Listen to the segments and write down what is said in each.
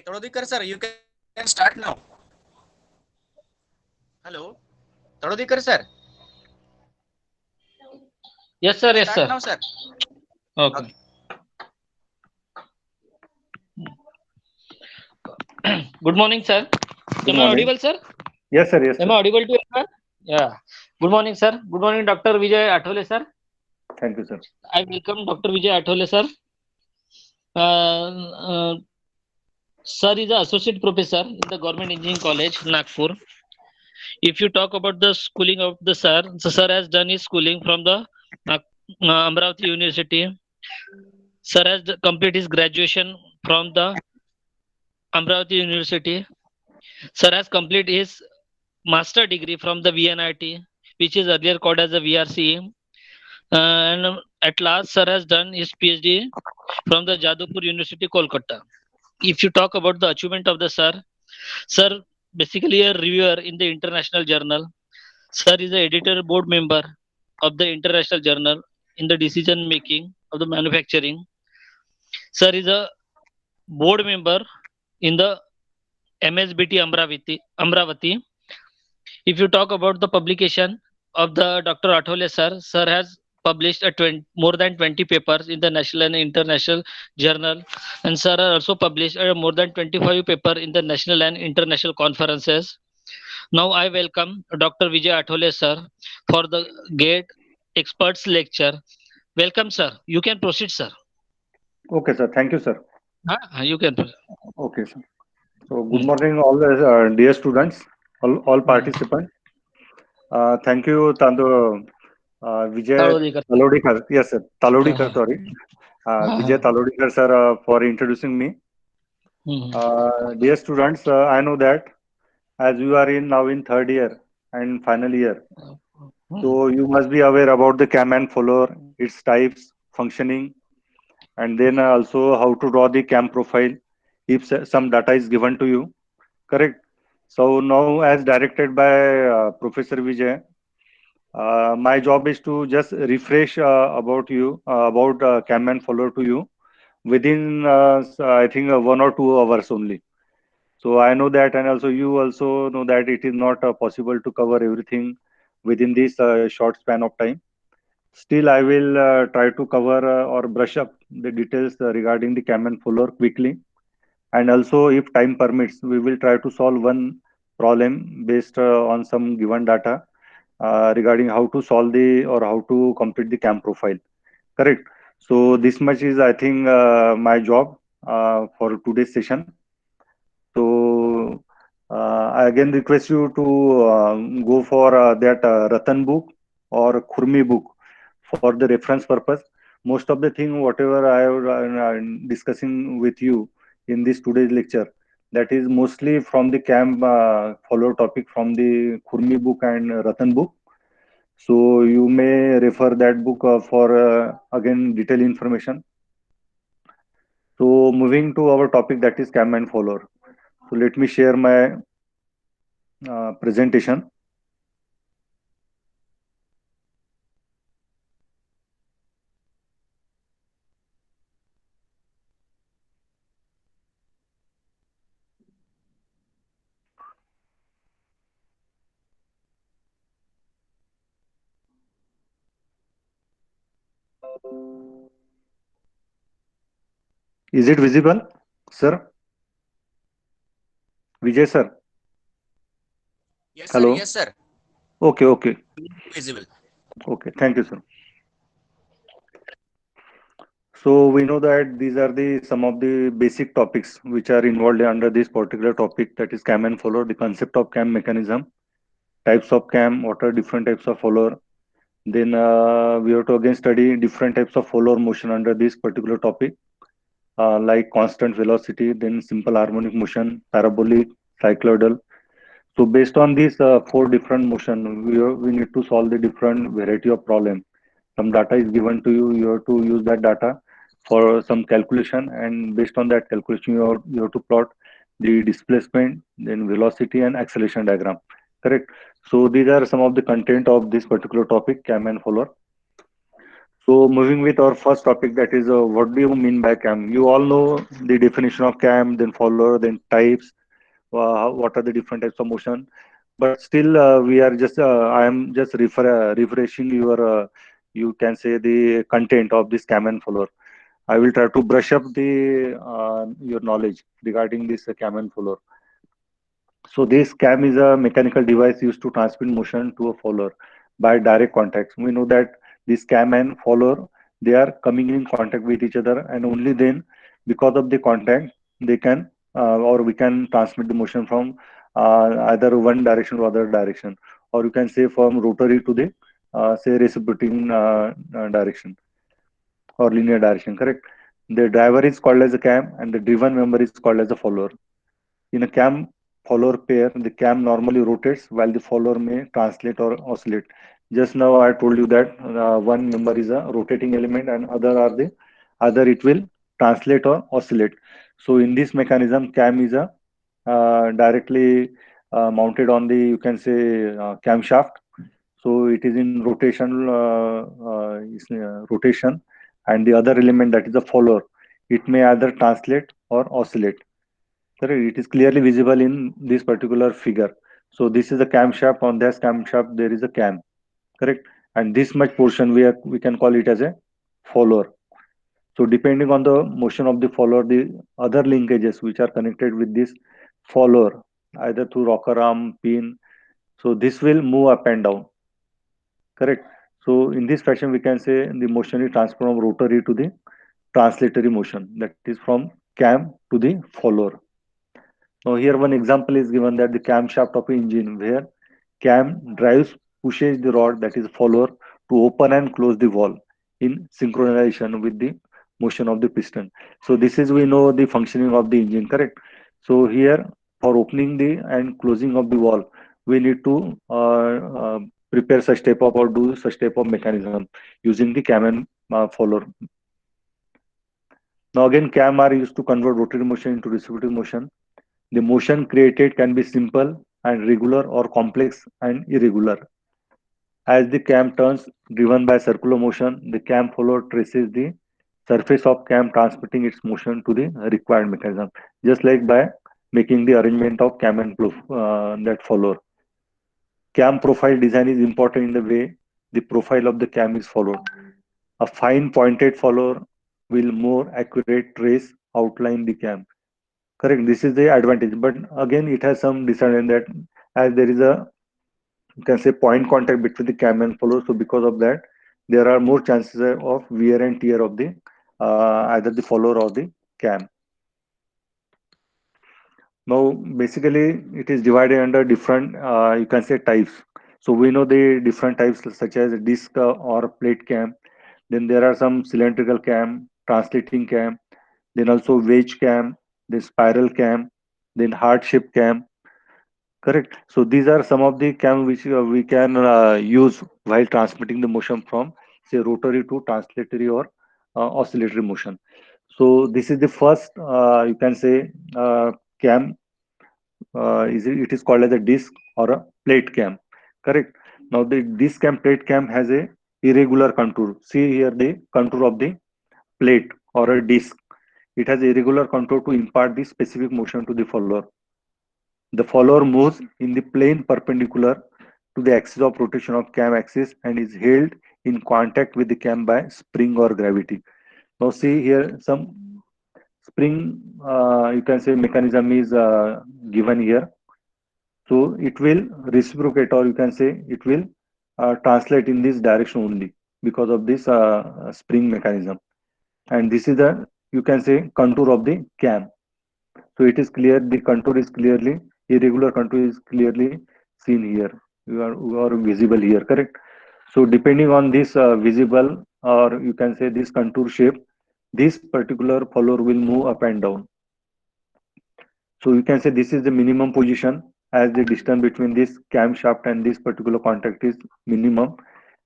Tododikar sir, you can start now. Hello, Tododikar sir, Yes, can sir. you Yes, start sir. now, sir? Okay. Okay. Good morning, sir. Good Am I morning. audible, sir? Yes, sir. Yes, Am sir. I audible to everyone? Yeah. Good morning, sir. Good morning, Dr. Vijay Athawale, sir. Thank you, sir. I welcome Dr. Vijay Athawale, sir. Uh, Sir is an associate professor in the Government Engineering College, Nagpur. If you talk about the schooling of the sir, so sir has done his schooling from the Amravati University. Sir has completed his graduation from the Amravati University. Sir has completed his master degree from the VNIT, which is earlier called as the VRCE. And at last, sir has done his PhD from the Jadavpur University, Kolkata. If you talk about the achievement of the sir basically a reviewer in the international journal. Sir is the editor board member of the international journal in the decision making of the manufacturing. Sir is a board member in the MSBT Amravati. If you talk about the publication of the Dr. Athole sir has published more than 20 papers in the national and international journal, and sir has also published more than 25 papers in the national and international conferences. Now I welcome Dr. Vijay Athole sir for the GATE experts lecture. Welcome, sir. You can proceed, sir. Okay, sir. Thank you, sir. You can proceed. Okay, sir. So, good Hmm. morning, all the dear students, all Hmm. participants. Thank you, Vijay Talodikar, sir. Talodikar. Yes, sir. Talodikar, Uh, sorry. Vijay uh, Talodikar, sir, for introducing me. hmm. Dear students, I know that as you are in now in third year and final year, Hmm. so you must be aware about the cam and follower, its types, functioning, and then also how to draw the cam profile if some data is given to you. Correct. So now, as directed by Professor Vijay, my job is to just refresh about you about cam and follower to you within I think 1 or 2 hours only. So I know that, and also you also know that it is not possible to cover everything within this short span of time. Still, I will try to cover or brush up the details regarding the cam and follower quickly, and also if time permits we will try to solve one problem based on some given data regarding how to solve the or how to complete the cam profile. Correct. So this much is I think my job for today's session. So I again request you to go for that Ratan book or Khurmi book for the reference purpose. Most of the thing whatever I am discussing with you in this today's lecture, that is mostly from the camp follow topic from the Khurmi book and Ratan book. So you may refer that book for again detailed information. So moving to our topic, that is cam and follower. So let me share my presentation. Is it visible, sir? Vijay sir. Yes, sir. Hello. Yes, sir. Okay, okay, Visible. okay. Thank you, sir. So we know that these are the some of the basic topics which are involved under this particular topic, that is cam and follower, the concept of cam mechanism, types of cam, what are different types of follower. Then we have to again study different types of follower motion under this particular topic, like constant velocity, then simple harmonic motion, parabolic, cycloidal. So based on these four different motion, we need to solve the different variety of problem. Some data is given to you, you have to use that data for some calculation, and based on that calculation, you have to plot the displacement, then velocity and acceleration diagram. Correct. So these are some of the content of this particular topic, cam and follower. So moving with our first topic, that is what do you mean by CAM? You all know the definition of CAM, then follower, then types, what are the different types of motion. But still, we are just I am just refreshing your you can say the content of this CAM and follower. I will try to brush up the your knowledge regarding this CAM and follower. So this cam is a mechanical device used to transmit motion to a follower by direct contact. We know that this cam and follower, they are coming in contact with each other, and only then, because of the contact, they can or we can transmit the motion from either one direction to other direction, or you can say from rotary to the say reciprocating direction or linear direction. Correct. The driver is called as a cam, and the driven member is called as a follower. In a cam follower pair, the cam normally rotates while the follower may translate or oscillate. Just now I told you that one member is a rotating element and other it will translate or oscillate. So in this mechanism, cam is a directly mounted on the you can say camshaft. So it is in rotation, and the other element, that is the follower, it may either translate or oscillate. Correct. It is clearly visible in this particular figure. So this is a camshaft. On this camshaft, there is a cam. Correct. And this much portion we can call it as a follower. So depending on the motion of the follower, the other linkages which are connected with this follower, either through rocker arm, pin. So this will move up and down. Correct. So in this fashion, we can say the motion is transferred from rotary to the translatory motion. That is from cam to the follower. Now here one example is given, that the camshaft of an engine, where cam drives pushes the rod, that is follower, to open and close the valve in synchronization with the motion of the piston. So this is, we know, the functioning of the engine. Correct. So here, for opening the and closing of the valve, we need to prepare such type of or do such type of mechanism using the cam and follower. Now again, cam are used to convert rotary motion into reciprocating motion. The motion created can be simple and regular or complex and irregular. As the cam turns, driven by circular motion, the cam follower traces the surface of cam, transmitting its motion to the required mechanism, just like by making the arrangement of cam and that follower. Cam profile design is important in the way the profile of the cam is followed. A fine pointed follower will more accurate trace outline the cam. Correct. This is the advantage, but again, it has some disadvantage, that as there is a you can say point contact between the cam and follower. So because of that, there are more chances of wear and tear of the either the follower or the cam. Now, basically, it is divided under different you can say types. So we know the different types such as disc or plate cam. Then there are some cylindrical cam, translating cam, then also wedge cam, then spiral cam, then heart shape cam. Correct. So these are some of the cam which we can use while transmitting the motion from say rotary to translatory or oscillatory motion. So this is the first you can say cam. It is called as a disc or a plate cam. Correct. Now the disc cam plate cam has a irregular contour. See here the contour of the plate or a disc. It has irregular contour to impart the specific motion to the follower. The follower moves in the plane perpendicular to the axis of rotation of cam axis and is held in contact with the cam by spring or gravity. Now see here some spring you can say mechanism is given here. So it will reciprocate, or you can say it will translate in this direction only because of this spring mechanism. And this is the you can say contour of the cam. So it is clear, the contour is clearly, irregular contour is clearly seen here. You are visible here, correct? So depending on this visible or you can say this contour shape, this particular follower will move up and down. So you can say this is the minimum position, as the distance between this camshaft and this particular contact is minimum,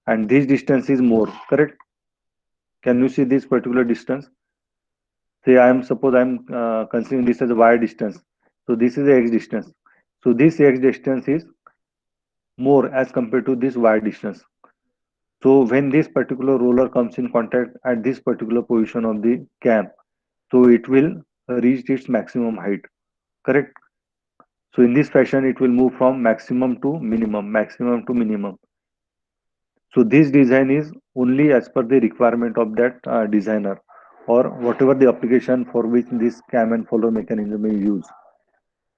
and this distance is more, correct? Can you see this particular distance? Say suppose I'm considering this as a y distance. So this is the x distance. So this x distance is more as compared to this y distance. So when this particular roller comes in contact at this particular position of the cam, so it will reach its maximum height. Correct. So in this fashion, it will move from maximum to minimum, maximum to minimum. So this design is only as per the requirement of that designer or whatever the application for which this cam and follow mechanism is used.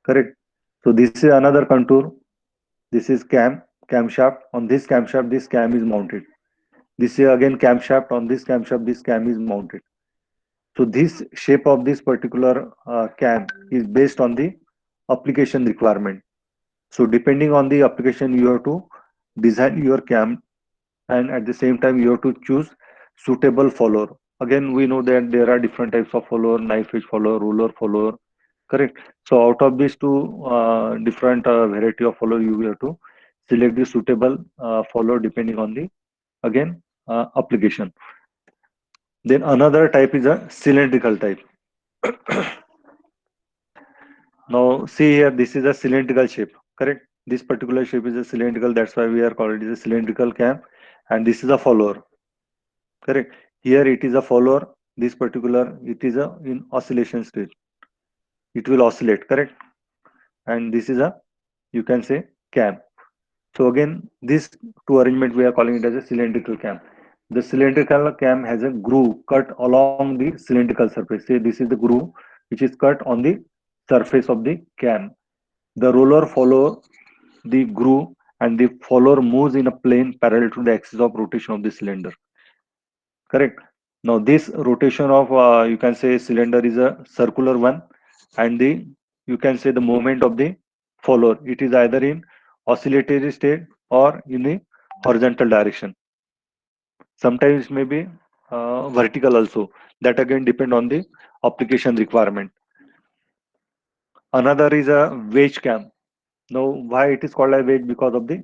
Correct. So this is another contour. This is camshaft. On this camshaft, this cam is mounted. This is again camshaft. On this camshaft, this cam is mounted. So this shape of this particular cam is based on the application requirement. So depending on the application, you have to design your cam, and at the same time you have to choose suitable follower. Again, we know that there are different types of follower: knife edge follower, ruler follower. Correct. So out of these two different variety of follower, you have to select the suitable follower depending on the again application. Then another type is a cylindrical type. Now see here, this is a cylindrical shape. Correct. This particular shape is a cylindrical. That's why we are called it as a cylindrical cam. And this is a follower. Correct. Here it is a follower. This particular, it is a in oscillation state. It will oscillate. Correct. And this is a, you can say, cam. So again, this two arrangement we are calling it as a cylindrical cam. The cylindrical cam has a groove cut along the cylindrical surface. Say this is the groove which is cut on the surface of the cam. The roller follow the groove and the follower moves in a plane parallel to the axis of rotation of the cylinder. Correct. Now this rotation of you can say cylinder is a circular one, and the you can say the movement of the follower. It is either in oscillatory state or in the horizontal direction. Sometimes maybe vertical also. That again depend on the application requirement. Another is a wedge cam. Now why it is called a wedge? Because of the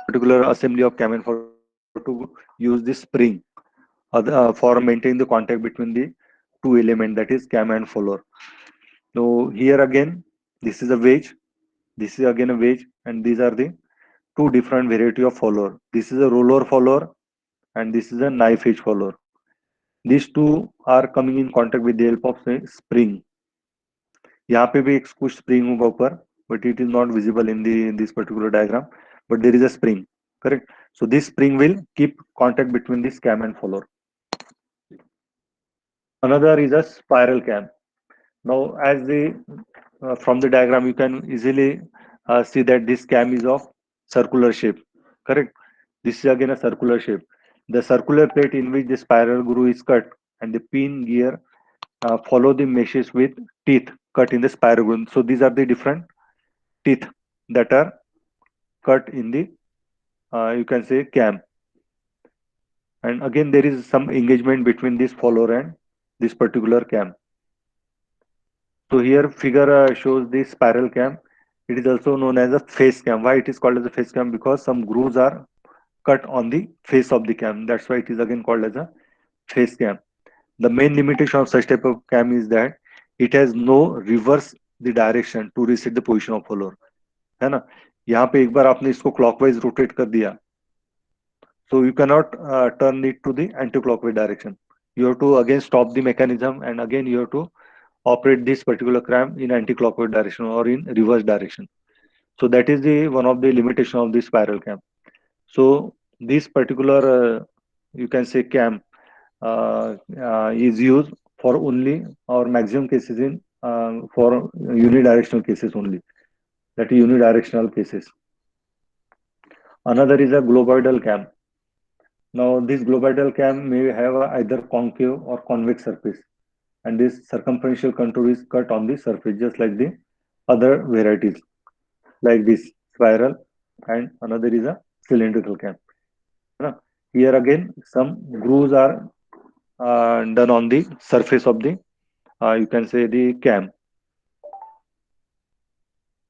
particular assembly of cam and for to use this spring for maintaining the contact between the two element, that is cam and follower. So here again, this is a wedge, this is again a wedge, and these are the two different variety of follower. This is a roller follower and this is a knife edge follower. These two are coming in contact with the help of say spring. यहाँ पे भी एक कुछ spring होगा ऊपर, but it is not visible in the this particular diagram, but there is a spring. Correct. So this spring will keep contact between this cam and follower. Another is a spiral cam. Now, as the from the diagram, you can easily see that this cam is of circular shape. Correct. This is again a circular shape. The circular plate in which the spiral groove is cut and the pin gear follow the meshes with teeth cut in the spiral groove. So these are the different teeth that are cut in the you can say cam. And again, there is some engagement between this follower and this particular cam. So here figure shows the spiral cam. It is also known as a face cam. Why it is called as a face cam? Because some grooves are cut on the face of the cam. That's why it is again called as a face cam. The main limitation of such type of cam is that it has no reverse the direction to reset the position of follower. है ना? यहाँ पे एक बार आपने इसको clockwise rotate कर दिया, so you cannot turn it to the anti-clockwise direction. You have to again stop the mechanism and again you have to operate this particular cam in anti-clockwise direction or in reverse direction. So that is the one of the limitation of this spiral cam. So this particular you can say cam is used for only or maximum cases in for unidirectional cases only. That is unidirectional cases. Another is a globoidal cam. Now this globoidal cam may have either concave or convex surface, and this circumferential contour is cut on the surface just like the other varieties like this spiral, and another is a cylindrical cam. है ना? Here again, some grooves are done on the surface of the, you can say, the cam.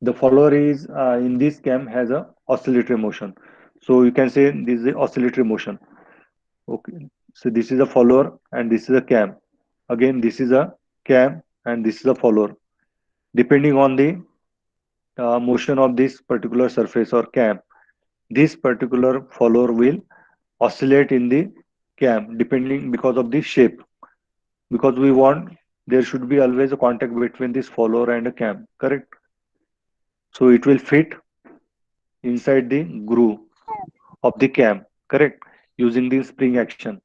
The follower is in this cam has a oscillatory motion. So you can say this is the oscillatory motion. Okay. So this is a follower and this is a cam. Again, this is a cam and this is a follower. Depending on the motion of this particular surface or cam, this particular follower will oscillate in the cam depending because of the shape. Because we want there should be always a contact between this follower and a cam, correct? So it will fit inside the groove of the cam, correct? Using the spring action.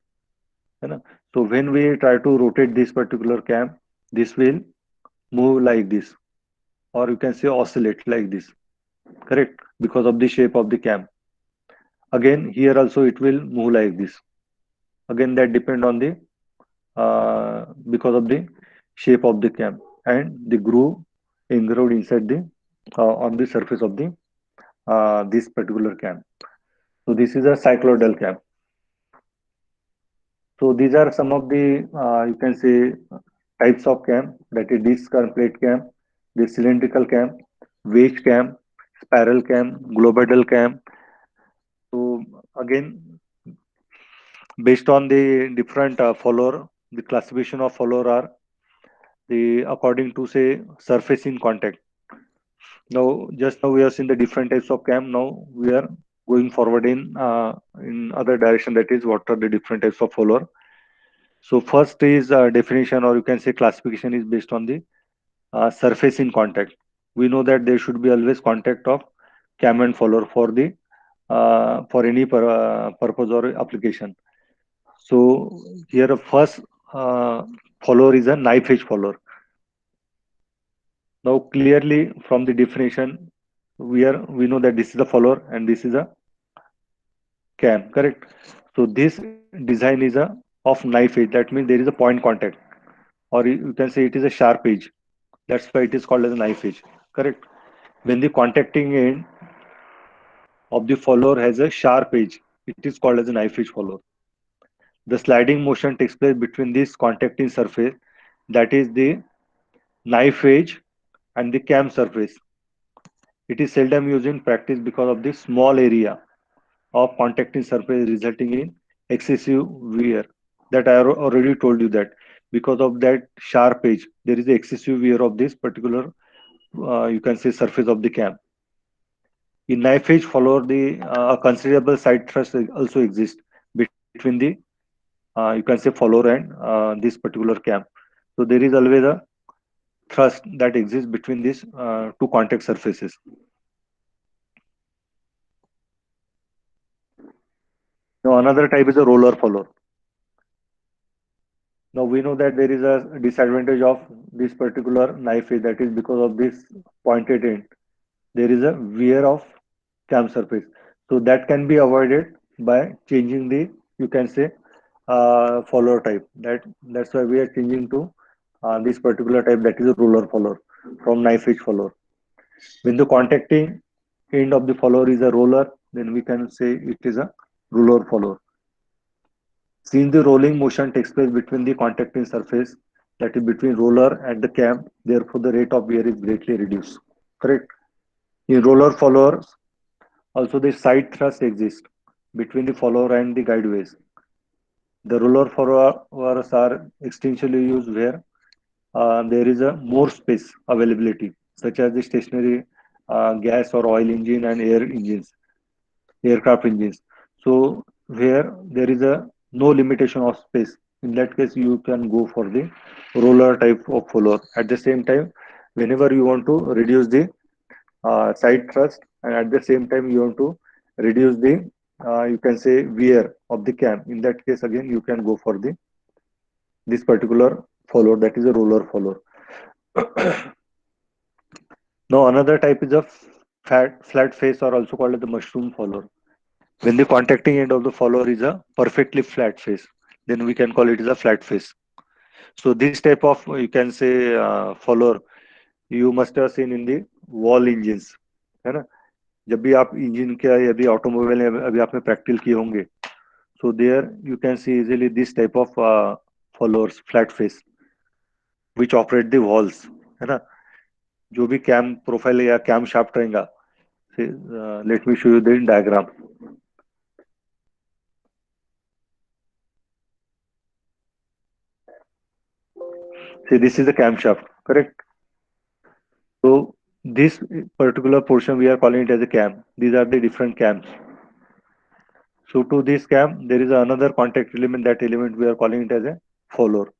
है ना? So when we try to rotate this particular cam, this will move like this, or you can say oscillate like this, correct? Because of the shape of the cam. Again, here also it will move like this. Again, that depend on the because of the shape of the cam and the groove engraved inside the on the surface of the this particular cam. So this is a cycloidal cam. So these are some of the you can say types of cam, that is disc or plate cam, the cylindrical cam, wedge cam, spiral cam, globoidal cam. So again, based on the different follower, the classification of follower are the according to say surface in contact. Now, just now we have seen the different types of cam. Now we are going forward in other direction. That is, what are the different types of follower? So first is definition, or you can say classification, is based on the surface in contact. We know that there should be always contact of cam and follower for the for any purpose or application. So here first follower is a knife edge follower. Now clearly from the definition, we know that this is a follower and this is a cam, correct? So this design is a of knife edge. That means there is a point contact, or you can say it is a sharp edge. That's why it is called as a knife edge, correct? When the contacting end of the follower has a sharp edge, it is called as a knife edge follower. The sliding motion takes place between this contacting surface, that is the knife edge, and the cam surface. It is seldom used in practice because of the small area of contacting surface resulting in excessive wear. That I already told you that because of that sharp edge, there is excessive wear of this particular, you can say, surface of the cam. In knife edge follower, the a considerable side thrust also exists between the you can say follower and this particular cam. So there is always a thrust that exists between these two contact surfaces. Now another type is a roller follower. Now we know that there is a disadvantage of this particular knife edge, that is because of this pointed end. There is a wear of cam surface. So that can be avoided by changing the, you can say, follower type. That's why we are changing to this particular type, that is a roller follower from knife edge follower. When the contacting end of the follower is a roller, then we can say it is a roller follower. Since the rolling motion takes place between the contacting surface, that is between roller and the cam, therefore the rate of wear is greatly reduced. Correct? In roller followers, also the side thrust exists between the follower and the guideways. The roller followers are extensively used where there is a more space availability, such as the stationary gas or oil engine and aircraft engines. So where there is a no limitation of space, in that case you can go for the roller type of follower. At the same time, whenever you want to reduce the side thrust, and at the same time you want to reduce the you can say wear of the cam, in that case again you can go for the this particular follower, that is a roller follower. Now another type is a flat face, or also called as the mushroom follower. When the contacting end of the follower is a perfectly flat face, then we can call it as a flat face. So this type of, you can say, follower you must have seen in the wall engines, है ना? जब भी आप engine के या भी automobile में अभी आपने प्रैक्टिकल किए होंगे, so there you can see easily this type of followers, flat face, which operate the walls, है ना. जो भी कैम प्रोफाइल या कैम शाफ्ट रहेगा, let me show you the diagram. See, this is the camshaft, correct? So this particular portion we are calling it as a cam. These are the different cams. So to this cam, there is another contact element. That element we are calling it as a follower.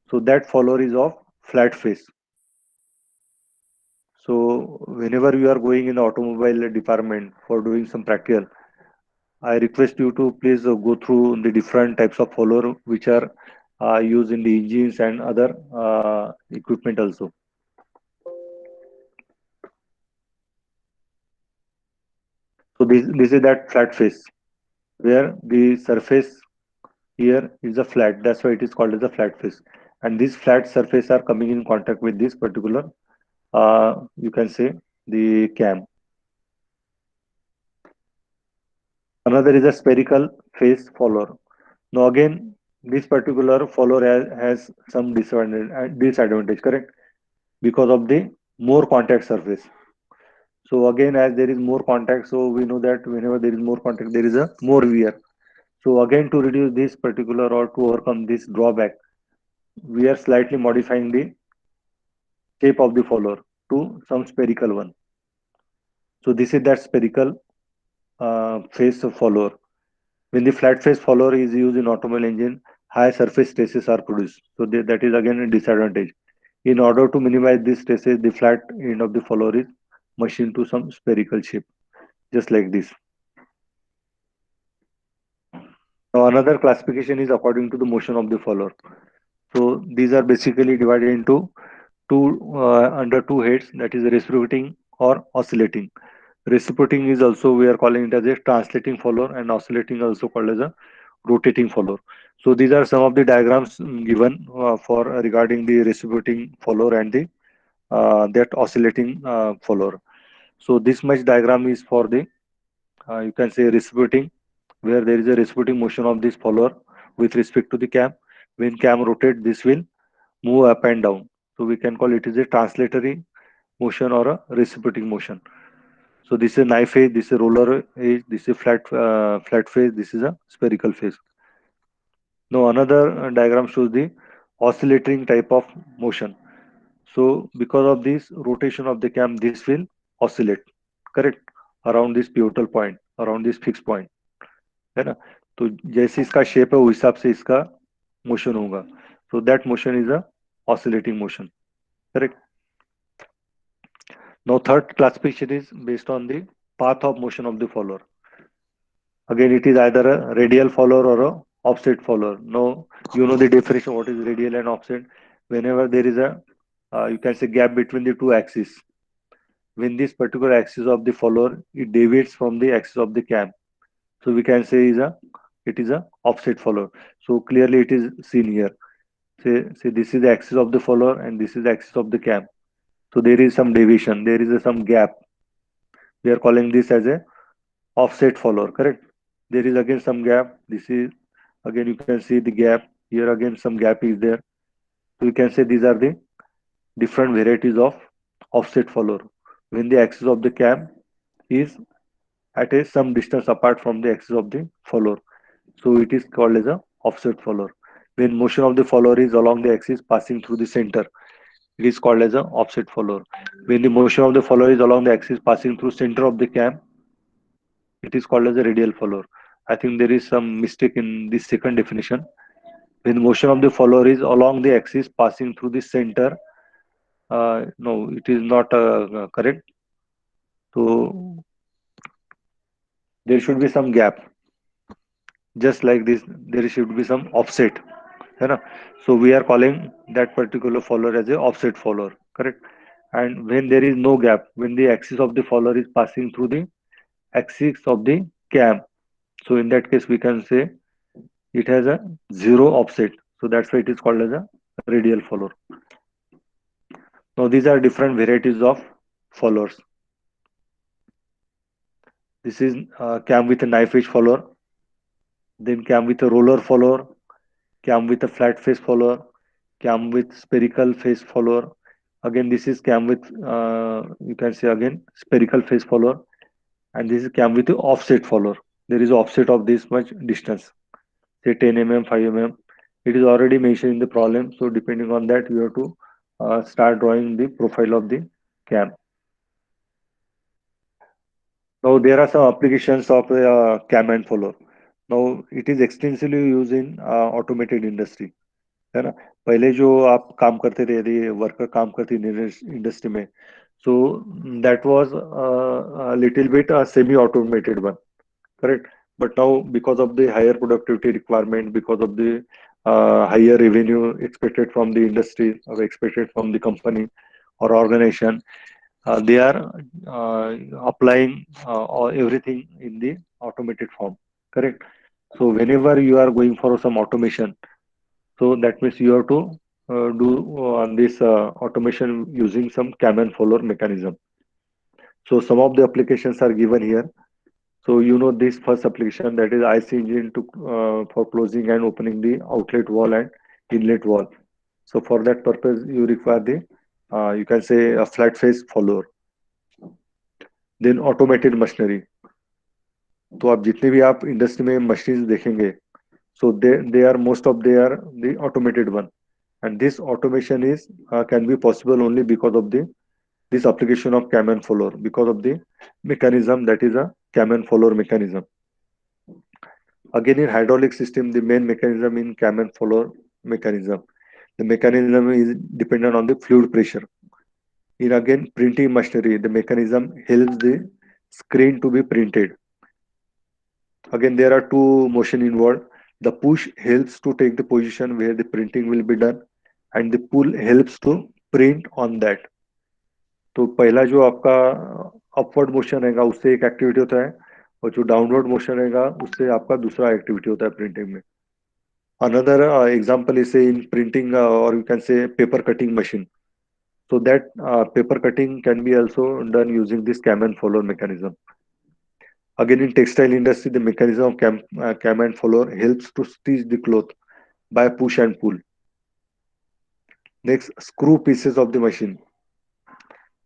So that follower is of flat face. So whenever you are going in the automobile department for doing some practical, I request you to please go through the different types of follower which are used in the engines and other equipment also. So this is that flat face where the surface here is a flat. That's why it is called as a flat face. And these flat surface are coming in contact with this particular, you can say, the cam. Another is a spherical face follower. Now again, this particular follower has some disadvantage, correct? Because of the more contact surface. So again, as there is more contact, so we know that whenever there is more contact, there is a more wear. So again, to reduce this particular or to overcome this drawback, we are slightly modifying the shape of the follower to some spherical one. So this is that spherical face follower. When the flat face follower is used in automobile engine, high surface stresses are produced. So that is again a disadvantage. In order to minimize these stresses, the flat end of the follower is machined to some spherical shape, just like this. Now another classification is according to the motion of the follower. So these are basically divided into under two heads, that is reciprocating or oscillating. Reciprocating is also, we are calling it as a translating follower, and oscillating also called as a rotating follower. So these are some of the diagrams given for regarding the reciprocating follower and the that oscillating follower. So this much diagram is for the you can say reciprocating, where there is a reciprocating motion of this follower with respect to the cam. When cam rotate, this will move up and down. So we can call it is a translatory motion or a reciprocating motion. So this is a knife edge, this is a roller edge, this is a flat face, this is a spherical face. Now another diagram shows the oscillating type of motion. So because of this rotation of the cam, this will oscillate, correct, around this pivotal point, around this fixed point, है ना. तो जैसे इसका shape है, उस हिसाब से इसका मोशन होगा. So that motion is a oscillating motion, correct. Now third classification is based on the path of motion of the follower. Again, it is either a radial follower or a offset follower. Now you know the definition what is radial and offset. Whenever there is a you can say gap between the two axes, when this particular axis of the follower it deviates from the axis of the cam, so we can say it is a offset follower. So clearly it is seen here. Say this is the axis of the follower and this is the axis of the cam. So there is some deviation, there is some gap. We are calling this as a offset follower, correct. There is again some gap. This is again, you can see the gap here, again some gap is there. So you can say these are the different varieties of offset follower when the axis of the cam is at a some distance apart from the axis of the follower. So it is called as a offset follower. When motion of the follower is along the axis passing through the center, it is called as a offset follower. When the motion of the follower is along the axis passing through center of the cam, it is called as a radial follower. I think there is some mistake in this second definition. When motion of the follower is along the axis passing through the center, no, it is not correct. So there should be some gap. Just like this, there should be some offset. है ना? So we are calling that particular follower as a offset follower, correct? And when there is no gap, when the axis of the follower is passing through the axis of the cam, so in that case we can say it has a zero offset. So that's why it is called as a radial follower. Now these are different varieties of followers. This is cam with a knife edge follower, then cam with a roller follower, cam with a flat face follower, cam with spherical face follower. Again, this is cam with you can say again spherical face follower, and this is cam with the offset follower. There is offset of this much distance, say 10 mm, 5 mm. It is already mentioned in the problem. So depending on that, you have to start drawing the profile of the cam. Now there are some applications of cam and follower. Now it is extensively used in automated industry. है ना. पहले जो आप काम करते थे, यदि worker काम करते इंडस्ट्री में, so that was a little bit a semi automated one, correct. But now because of the higher productivity requirement, because of the higher revenue expected from the industry or expected from the company or organization, they are uh, applying everything in the automated form, correct. So whenever you are going for some automation, so that means you have to do this automation using some cam and follower mechanism. So some of the applications are given here. So you know this first application, that is IC engine to for closing and opening the outlet wall and inlet wall. So for that purpose, you require the you can say a flat face follower. Then automated machinery. तो आप जितने भी आप industry में machines देखेंगे, so they are most of they are the automated one, and this automation is can be possible only because of the this application of cam and follower, because of the mechanism, that is a cam and follower mechanism. Again, in hydraulic system, the main mechanism in cam and follower mechanism, the mechanism is dependent on the fluid pressure. In again printing machinery, the mechanism helps the screen to be printed. Again, there are two motion involved. The push helps to take the position where the printing will be done, and the pull helps to print on that. तो पहला जो आपका upward motion रहेगा उससे एक activity होता है, और जो डाउनवर्ड मोशन रहेगा उससे आपका दूसरा एक्टिविटी होता है प्रिंटिंग में. Another example is in printing और you can say paper cutting machine. So that paper cutting can be also done using this cam and follower mechanism. Again, in textile industry, the mechanism of cam and follower helps to stitch the cloth by push and pull. Next, screw pieces of the machine.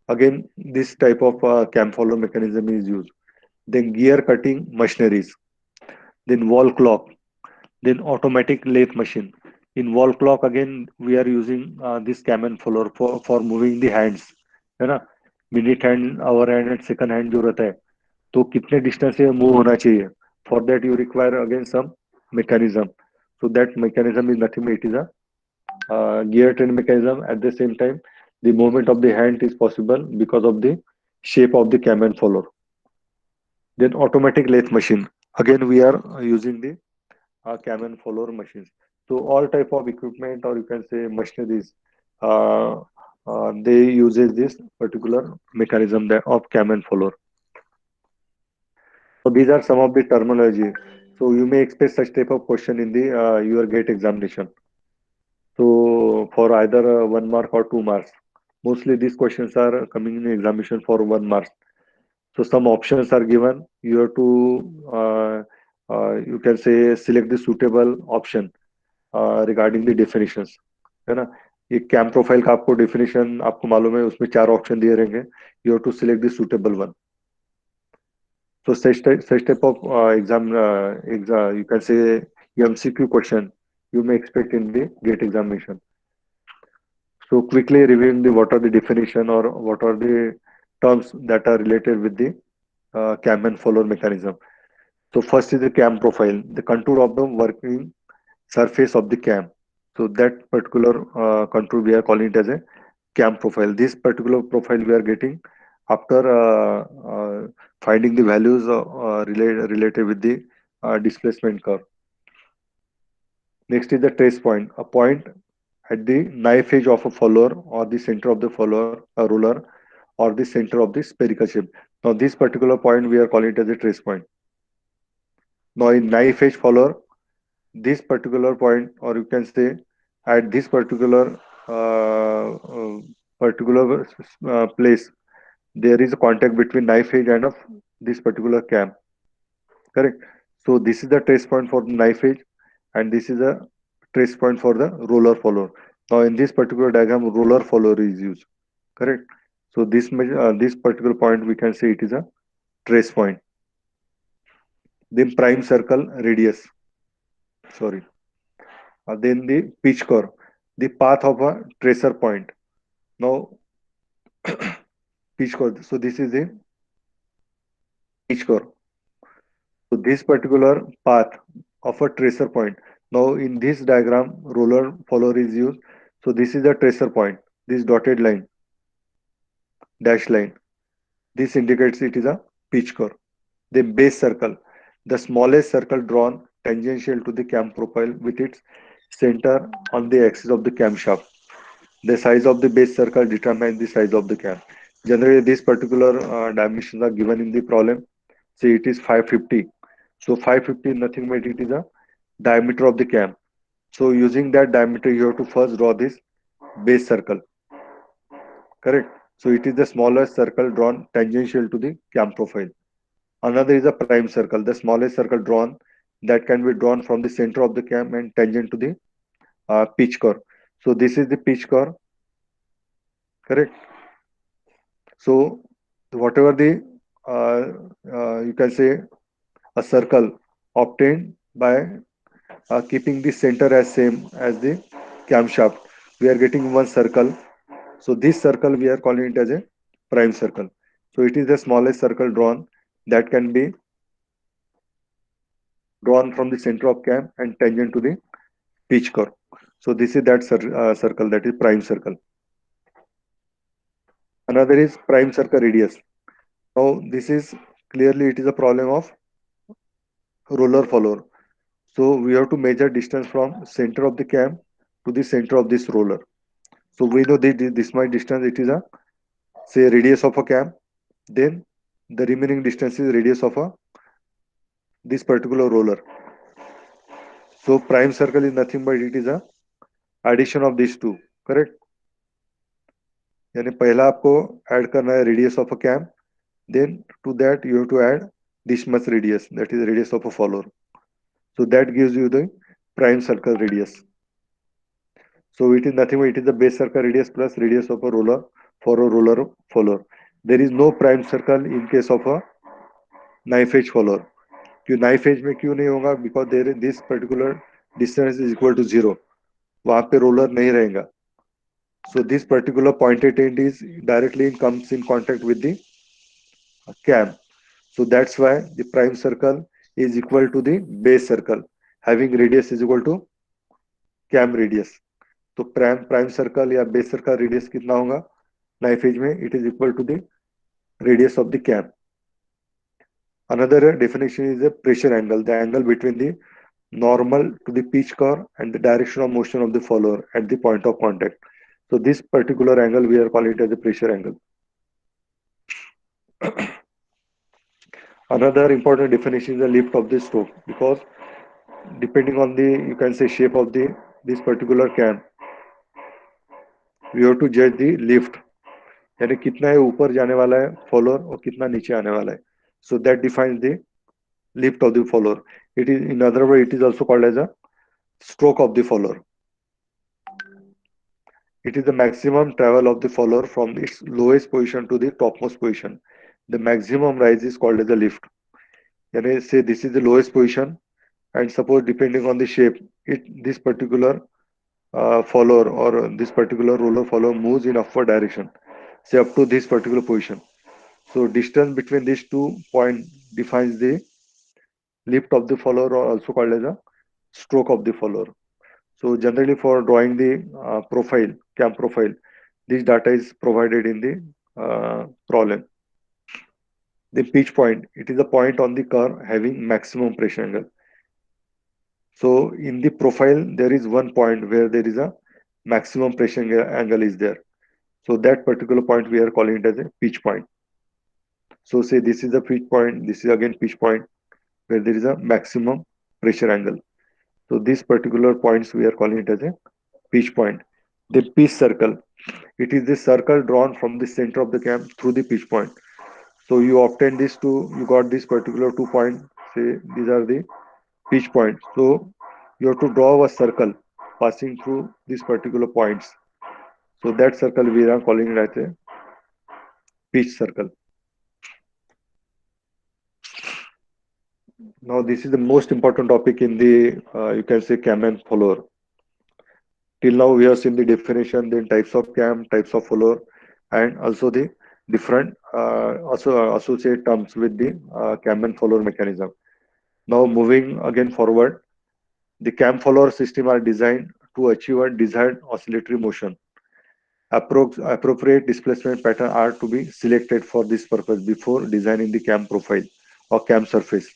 Again, this type of cam follower mechanism is used. Then gear cutting machineries. Then wall clock. Then automatic lathe machine. In wall clock, again, we are using this cam and follower for moving the hands. है ना. Minute hand, hour hand and second hand जो रहता है, तो कितने distance से move होना चाहिए. For that you require again some mechanism. So that mechanism is nothing but it is a gear train mechanism. At the same time, the movement of the hand is possible because of the shape of the cam and follower. Then automatic lathe machine. Again, we are using the cam and follower machines. So all type of equipment, or you can say machineries, uh, they uses this particular mechanism of cam and follower. So these are some of the terminology. So you may expect such type of question in the your GATE examination. So for either 1 mark or 2 marks, mostly these questions are coming in examination for 1 mark. So some options are given. You have to you can say select the suitable option regarding the definitions. है ना. ये cam profile का आपको definition आपको मालूम है, उसमें 4 option दिए रहेंगे. You have to select the suitable one. So such type of you can say MCQ question you may expect in the GATE examination. So quickly reviewing the what are the definition or what are the terms that are related with the cam and follower mechanism. So first is the cam profile, the contour of the working surface of the cam. So that particular contour we are calling it as a cam profile. This particular profile we are getting after finding the values related with the displacement curve. Next is the trace point, a point at the knife edge of a follower or the center of the follower, a ruler, or the center of the spherical shape. Now this particular point we are calling it as a trace point. Now in knife edge follower, this particular point, or you can say at this particular particular place, there is a contact between knife edge and a this particular cam. Correct. So this is the trace point for the knife edge, and this is a trace point for the roller follower. Now in this particular diagram, roller follower is used. Correct. So this particular point we can say it is a trace point. Then prime circle radius. Sorry. Then the pitch curve, the path of a tracer point. Now pitch curve. So this is the pitch curve. So this particular path of a tracer point. Now in this diagram, roller follower is used. So this is the tracer point. This dotted line, dash line. This indicates it is a pitch curve. The base circle, the smallest circle drawn tangential to the cam profile with its center on the axis of the camshaft. The size of the base circle determines the size of the cam. Generally, these particular dimensions are given in the problem. Say it is 550. So 550 is nothing but it is a diameter of the cam. So using that diameter, you have to first draw this base circle. Correct. So it is the smallest circle drawn tangential to the cam profile. Another is a prime circle, the smallest circle drawn that can be drawn from the center of the cam and tangent to the pitch curve. So this is the pitch curve. Correct. So whatever the you can say a circle obtained by keeping the center as same as the camshaft, we are getting one circle. So this circle we are calling it as a prime circle. So it is the smallest circle drawn that can be drawn from the center of cam and tangent to the pitch curve. So this is that circle, that is prime circle. Another is prime circle radius. Now this is clearly it is a problem of roller follower. So we have to measure distance from center of the cam to the center of this roller. So we know that this much distance it is a say radius of a cam. Then the remaining distance is radius of a this particular roller. So prime circle is nothing but it is a addition of these two. Correct. यानी पहला आपको add करना है radius of a cam, then to that you have to add this much radius, that is radius of a follower. So that gives you the prime circle radius. So it is nothing but it is the base circle radius plus radius of a roller for a roller follower. There is no prime circle in case of a knife edge follower. क्यों knife edge में क्यों नहीं होगा? Because there is this particular distance is equal to 0. वहाँ पे roller नहीं रहेगा. So this particular pointed end is directly comes in contact with the cam. So that's why the prime circle is equal to the base circle, having radius is equal to cam radius. तो prime circle या base circle radius कितना होगा knife edge में? It is equal to the radius of the cam. Another definition is a pressure angle, the angle between the normal to the pitch curve and the direction of motion of the follower at the point of contact. So this particular angle we are calling it as a pressure angle. Another important definition is the lift of the stroke, because depending on the you can say shape of the this particular cam, we have to judge the lift, यानी कितना है ऊपर जाने वाला है follower और कितना नीचे आने वाला है. So that defines the lift of the follower. It is in other words it is also called as a stroke of the follower. It is the maximum travel of the follower from its lowest position to the topmost position. The maximum rise is called as the lift. यानी say this is the lowest position, and suppose depending on the shape, this particular follower or this particular roller follower moves in upward direction, say up to this particular position. So distance between these 2 points defines the lift of the follower, or also called as a stroke of the follower. So generally for drawing the profile, cam profile, this data is provided in the problem. The pitch point, it is a point on the curve having maximum pressure angle. So in the profile, there is one point where there is a maximum pressure angle is there. So that particular point we are calling it as a pitch point. So say this is the pitch point, this is again pitch point where there is a maximum pressure angle. So these particular points we are calling it as a pitch point. The pitch circle, it is the circle drawn from the center of the cam through the pitch point. So you obtain this two, you got this particular 2 points. Say these are the pitch points. So you have to draw a circle passing through these particular points. So that circle we are calling it as a pitch circle. Now this is the most important topic in the you can say cam and follower. Till now we have seen the definition, then types of cam, types of follower, and also the different also associate terms with the cam and follower mechanism. Now moving again forward, the cam follower system are designed to achieve a desired oscillatory motion. Appropriate displacement pattern are to be selected for this purpose before designing the cam profile or cam surface.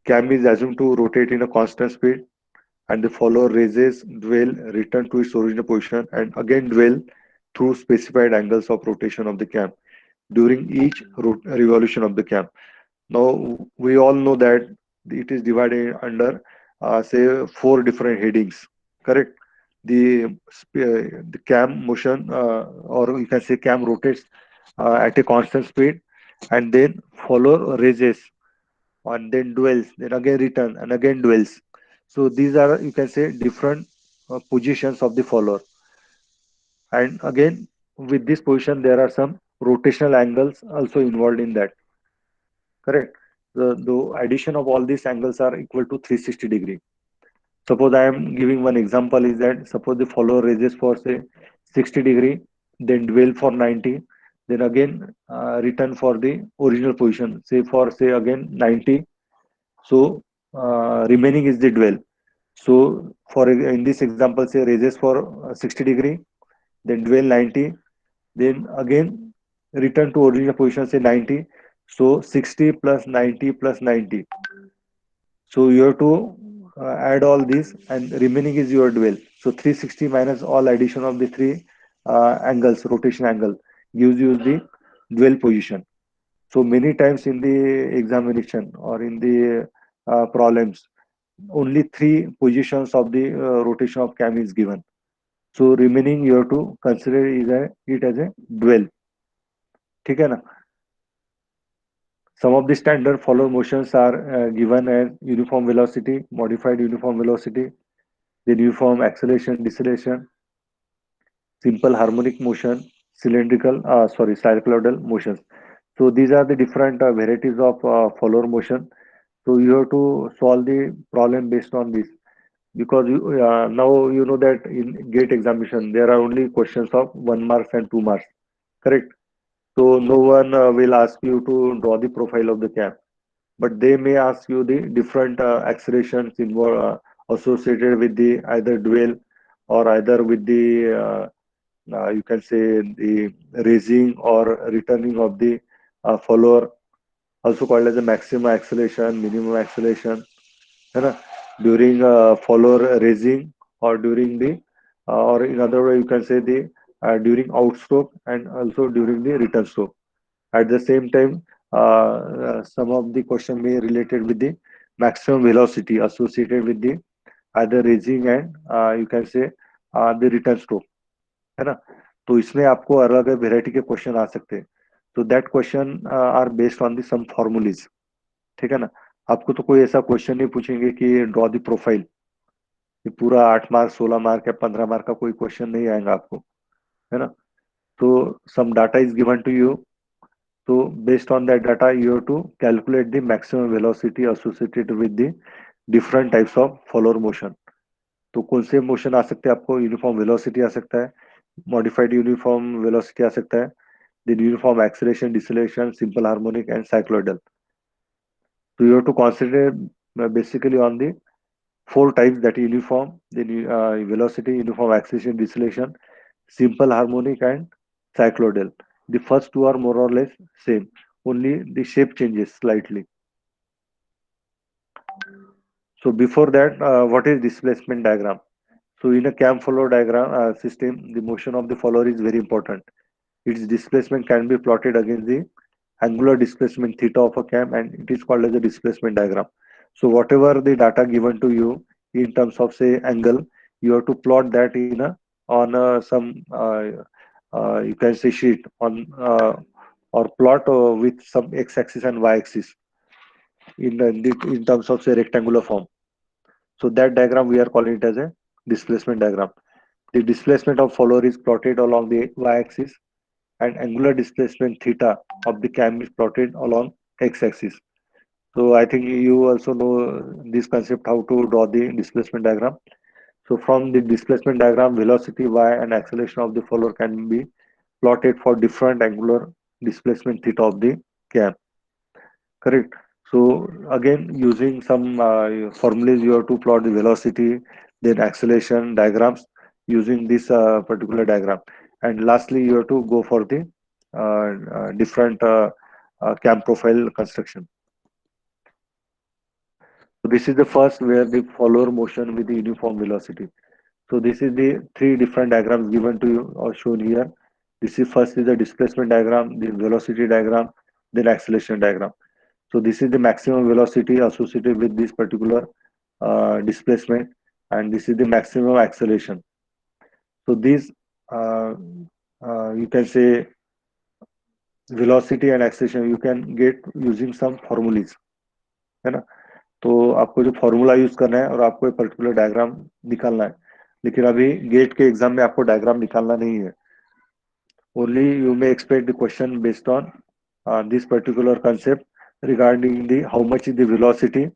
Cam is assumed to rotate in a constant speed and the follower raises, dwell, return to its original position and again dwell through specified angles of rotation of the cam during each revolution of the cam. Now we all know that it is divided under say four different headings. Correct? The cam motion or you can say cam rotates at a constant speed and then follower raises and then dwells, then again return and again dwells. So these are you can say different positions of the follower. And again with this position there are some rotational angles also involved in that. Correct. The addition of all these angles are equal to 360 degree. Suppose I am giving one example is that suppose the follower raises for say 60 degree, then dwell for 90, then again return for the original position, say for say again 90. So remaining is the dwell. So for in this example, say raises for 60 degree, then dwell 90, then again return to original position, say 90. So 60 plus 90 plus 90. So you have to add all these and remaining is your dwell. So 360 minus all addition of the three angles, rotation angle gives you the dwell position. So many times in the examination or in the problems, only three positions of the rotation of cam is given. So remaining you have to consider it as a dwell. ठीक है ना? Some of the standard follow motions are given as uniform velocity, modified uniform velocity, then uniform acceleration, deceleration, simple harmonic motion, cycloidal motions. So these are the different varieties of follower motion. So you have to solve the problem based on this because now you know that in gate examination there are only questions of 1 marks and 2 marks. Correct. So no one will ask you to draw the profile of the cam, but they may ask you the different accelerations involved associated with the either dwell or either with the you can say the raising or returning of the follower, also called as the maximum acceleration, minimum acceleration, है ना? During follower raising or during the or in other way you can say the during outstroke and also during the return stroke. At the same time, some of the question may related with the maximum velocity associated with the either raising and you can say the return stroke, है ना? तो इसमें आपको अलग अलग variety के question आ सकते हैं. तो that question are based on the some formulae. ठीक है ना? आपको तो कोई ऐसा क्वेश्चन नहीं पूछेंगे कि ड्रॉ दी प्रोफाइल, ये पूरा 8 मार्क 16 मार्क या 15 मार्क का कोई क्वेश्चन नहीं आएगा आपको, है ना? तो some data is given to you. So based on that data, you have to calculate the maximum velocity associated with the different types of follower motion. तो कौन से मोशन आ सकते हैं आपको? यूनिफॉर्म वेलोसिटी आ सकता है, मॉडिफाइड यूनिफॉर्म वेलोसिटी आ सकता है, then uniform acceleration, deceleration, simple harmonic and cycloidal. So you have to consider basically on the four types, that uniform, then velocity, uniform acceleration, deceleration, simple harmonic and cycloidal. The first two are more or less same, only the shape changes slightly. So before that, what is displacement diagram? So in a cam follower diagram system, the motion of the follower is very important. Its displacement can be plotted against the angular displacement theta of a cam and it is called as a displacement diagram. So whatever the data given to you in terms of say angle, you have to plot that in a on some you can say sheet on or plot with some x-axis and y-axis in terms of say rectangular form. So that diagram we are calling it as a displacement diagram. The displacement of follower is plotted along the y-axis and angular displacement theta of the cam is plotted along x-axis. So I think you also know this concept how to draw the displacement diagram. So from the displacement diagram, velocity y and acceleration of the follower can be plotted for different angular displacement theta of the cam. Correct. So again, using some formulas, you have to plot the velocity, then acceleration diagrams using this particular diagram. And lastly, you have to go for the different cam profile construction. So this is the first where the follower motion with the uniform velocity. So this is the three different diagrams given to you or shown here. This is first is the displacement diagram, the velocity diagram, then acceleration diagram. So this is the maximum velocity associated with this particular displacement, and this is the maximum acceleration. So these uh, you can say velocity and acceleration you can get using some formulas, है ना? तो आपको जो formula use करना है और आपको एक पर्टिकुलर डायग्राम निकालना है, लेकिन अभी गेट के एग्जाम में आपको डायग्राम निकालना नहीं है. Only you may expect the question based on this particular concept regarding the how much is the velocity,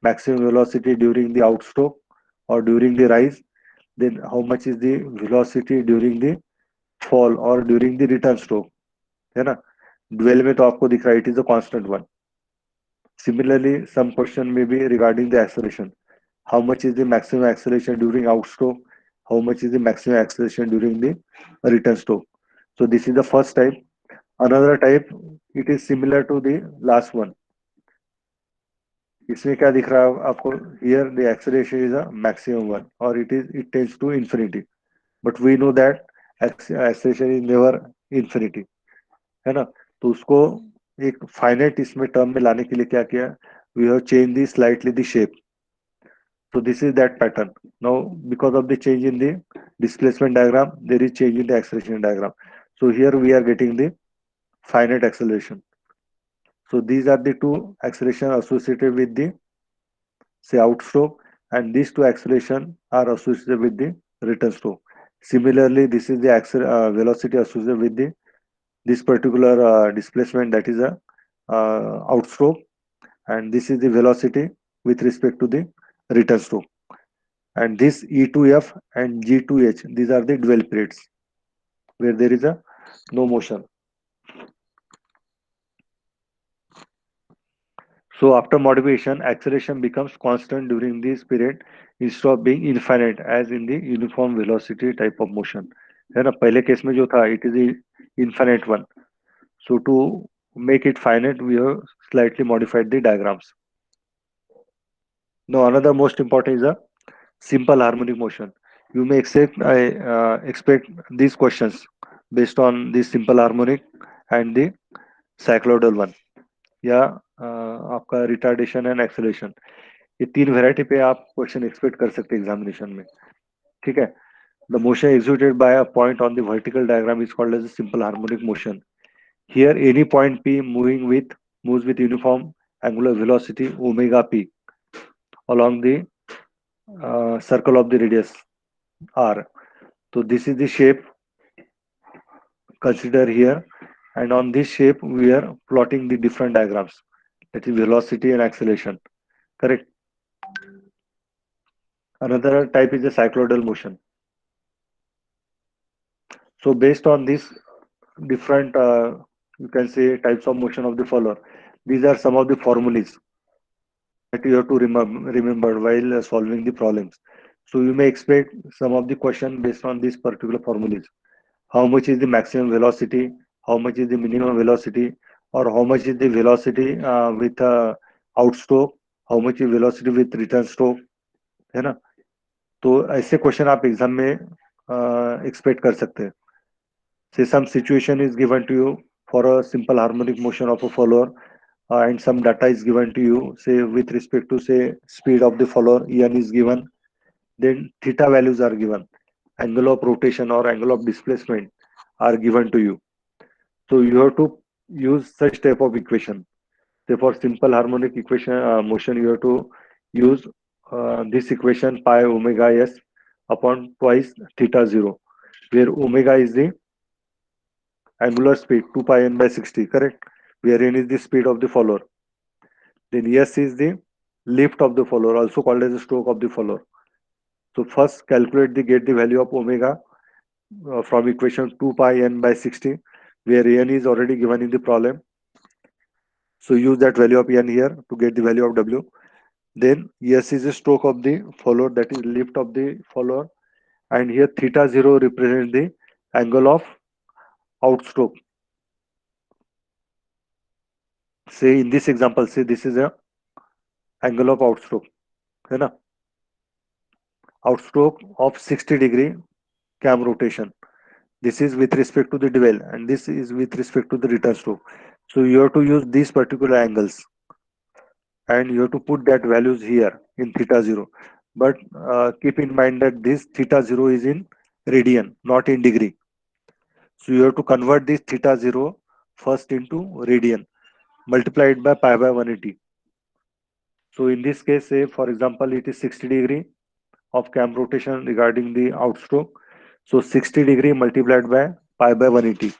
maximum velocity during the outstroke or during the rise, then how much is the velocity during the fall or during the return stroke, है ना? Dwell में तो आपको दिख रहा है, it is a constant one. Similarly, some question may be regarding the acceleration. How much is the maximum acceleration during outstroke? How much is the maximum acceleration during the return stroke? So this is the first type. Another type, it is similar to the last one. इसमें क्या दिख रहा है आपको? Here the acceleration is a maximum one, or it tends to infinity. But we know that acceleration is never infinity, है ना? तो उसको एक फाइनाइट इसमें टर्म में लाने के लिए क्या किया? We have changed the slightly the shape. So this is that pattern. Now because of the change in the displacement diagram, there is change in the acceleration diagram. So here we are getting the finite acceleration. So these are the two acceleration associated with the say outstroke, and these two acceleration are associated with the return stroke. Similarly, this is the velocity associated with the this particular displacement, that is a outstroke, and this is the velocity with respect to the return stroke. And this E2F and G2H, these are the dwell periods where there is a no motion. So after modification, acceleration becomes constant during this period instead of being infinite as in the uniform velocity type of motion. है ना? पहले case में जो था, it is the infinite one. So to make it finite, we have slightly modified the diagrams. Now another most important is a simple harmonic motion. You may expect these questions based on the simple harmonic and the cycloidal one, या आपका retardation and acceleration. ये तीन variety पे आप question expect कर सकते हैं examination में. ठीक है? The motion executed by a point on the vertical diagram is called as a simple harmonic motion. Here any point P moves with uniform angular velocity omega p along the circle of the radius r. So this is the shape consider here, and on this shape we are plotting the different diagrams, that is velocity and acceleration. Correct? Another type is the cycloidal motion. So based on this different you can say types of motion of the follower, these are some of the formulas that you have to remember while solving the problems. So you may expect some of the question based on these particular formulas. How much is the maximum velocity? How much is the minimum velocity? Or how much is the velocity with outstroke? How much is velocity with return stroke? है ना? तो ऐसे question आप exam में expect कर सकते हैं. Say some situation is given to you for a simple harmonic motion of a follower, and some data is given to you, say with respect to say speed of the follower, En is given, then theta values are given, angle of rotation or angle of displacement are given to you. So you have to use such type of equation. Say for simple harmonic equation motion, you have to use this equation pi omega s upon twice theta 0, where omega is the angular speed 2 pi n by 60, correct? Where n is the speed of the follower. Then s is the lift of the follower, also called as the stroke of the follower. So first calculate the get the value of omega from equation 2 pi n by 60, where n is already given in the problem. So use that value of n here to get the value of w. Then s is the stroke of the follower, that is lift of the follower, and here theta 0 represents the angle of outstroke. Say in this example, say this is a angle of outstroke, है ना? Outstroke of 60-degree cam rotation. This is with respect to the dwell, and this is with respect to the return stroke. So you have to use these particular angles, and you have to put that values here in theta 0. But keep in mind that this theta 0 is in radian, not in degree. So you have to convert this theta 0 first into radian, multiplied by pi by 180. So in this case, say for example, it is 60-degree of cam rotation regarding the outstroke. So 60-degree multiplied by pi by 180.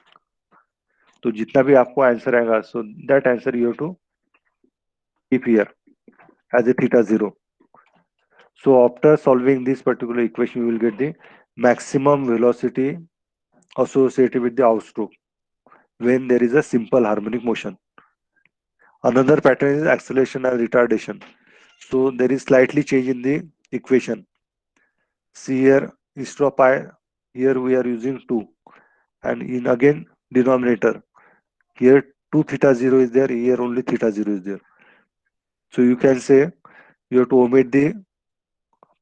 तो जितना भी आपको answer आएगा, so that answer you have to keep here as a theta 0. So after solving this particular equation, you will get the maximum velocity associated with the outstroke when there is a simple harmonic motion. Another pattern is acceleration and retardation. So there is slightly change in the equation. See here, instead of pi, here we are using 2, and in again denominator, here 2 theta 0 is there, here only theta 0 is there. So you can say you have to omit the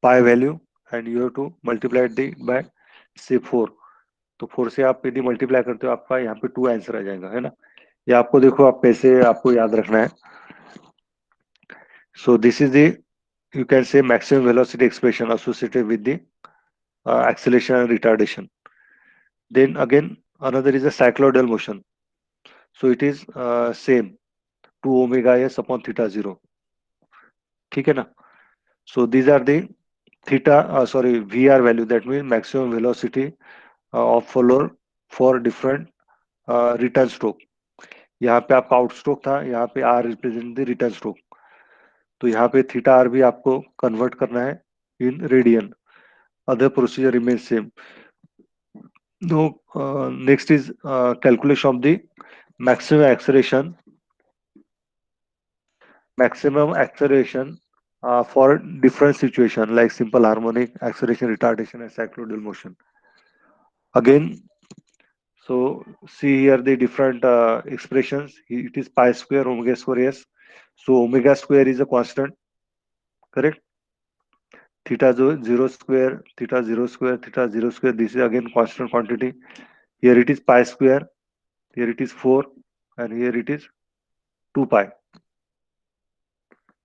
pi value and you have to multiply it by say 4. तो 4 से आप यदि multiply करते हो, आपका यहाँ पे 2 answer आ जाएगा, है ना? ये आपको देखो, आप कैसे आपको याद रखना है. So this is the, you can say, maximum velocity expression associated with the acceleration and retardation. Then again another is a cycloidal motion. So it is same 2 omega s upon theta 0. ठीक है ना? So these are the theta VR value, that means maximum velocity of follower for different return stroke. यहाँ पे आपका out stroke था, यहाँ पे R represent the return stroke. तो यहाँ पे थीटा आर भी आपको कन्वर्ट करना है in radian. Other procedure remain same. No, next is calculation of the maximum acceleration for different situation like simple harmonic, acceleration, retardation, and cycloidal motion. Again, so see here the different expressions. It is pi square omega square s. So omega square is a constant, correct? Theta 0 square, theta 0 square, theta 0 square, this is again constant quantity. Here it is pi square, here it is 4, and here it is 2 pi.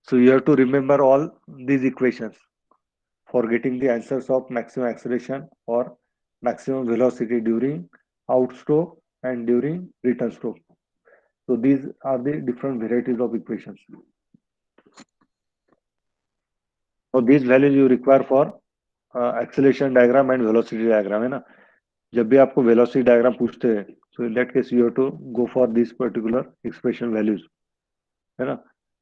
So you have to remember all these equations for getting the answers of maximum acceleration or maximum velocity during outstroke and during return stroke. So these are the different varieties of equations. So these values you require for acceleration diagram and velocity diagram, है ना? जब भी आपको velocity diagram पूछते हैं, so in that case you have to go for this particular expression values, है ना?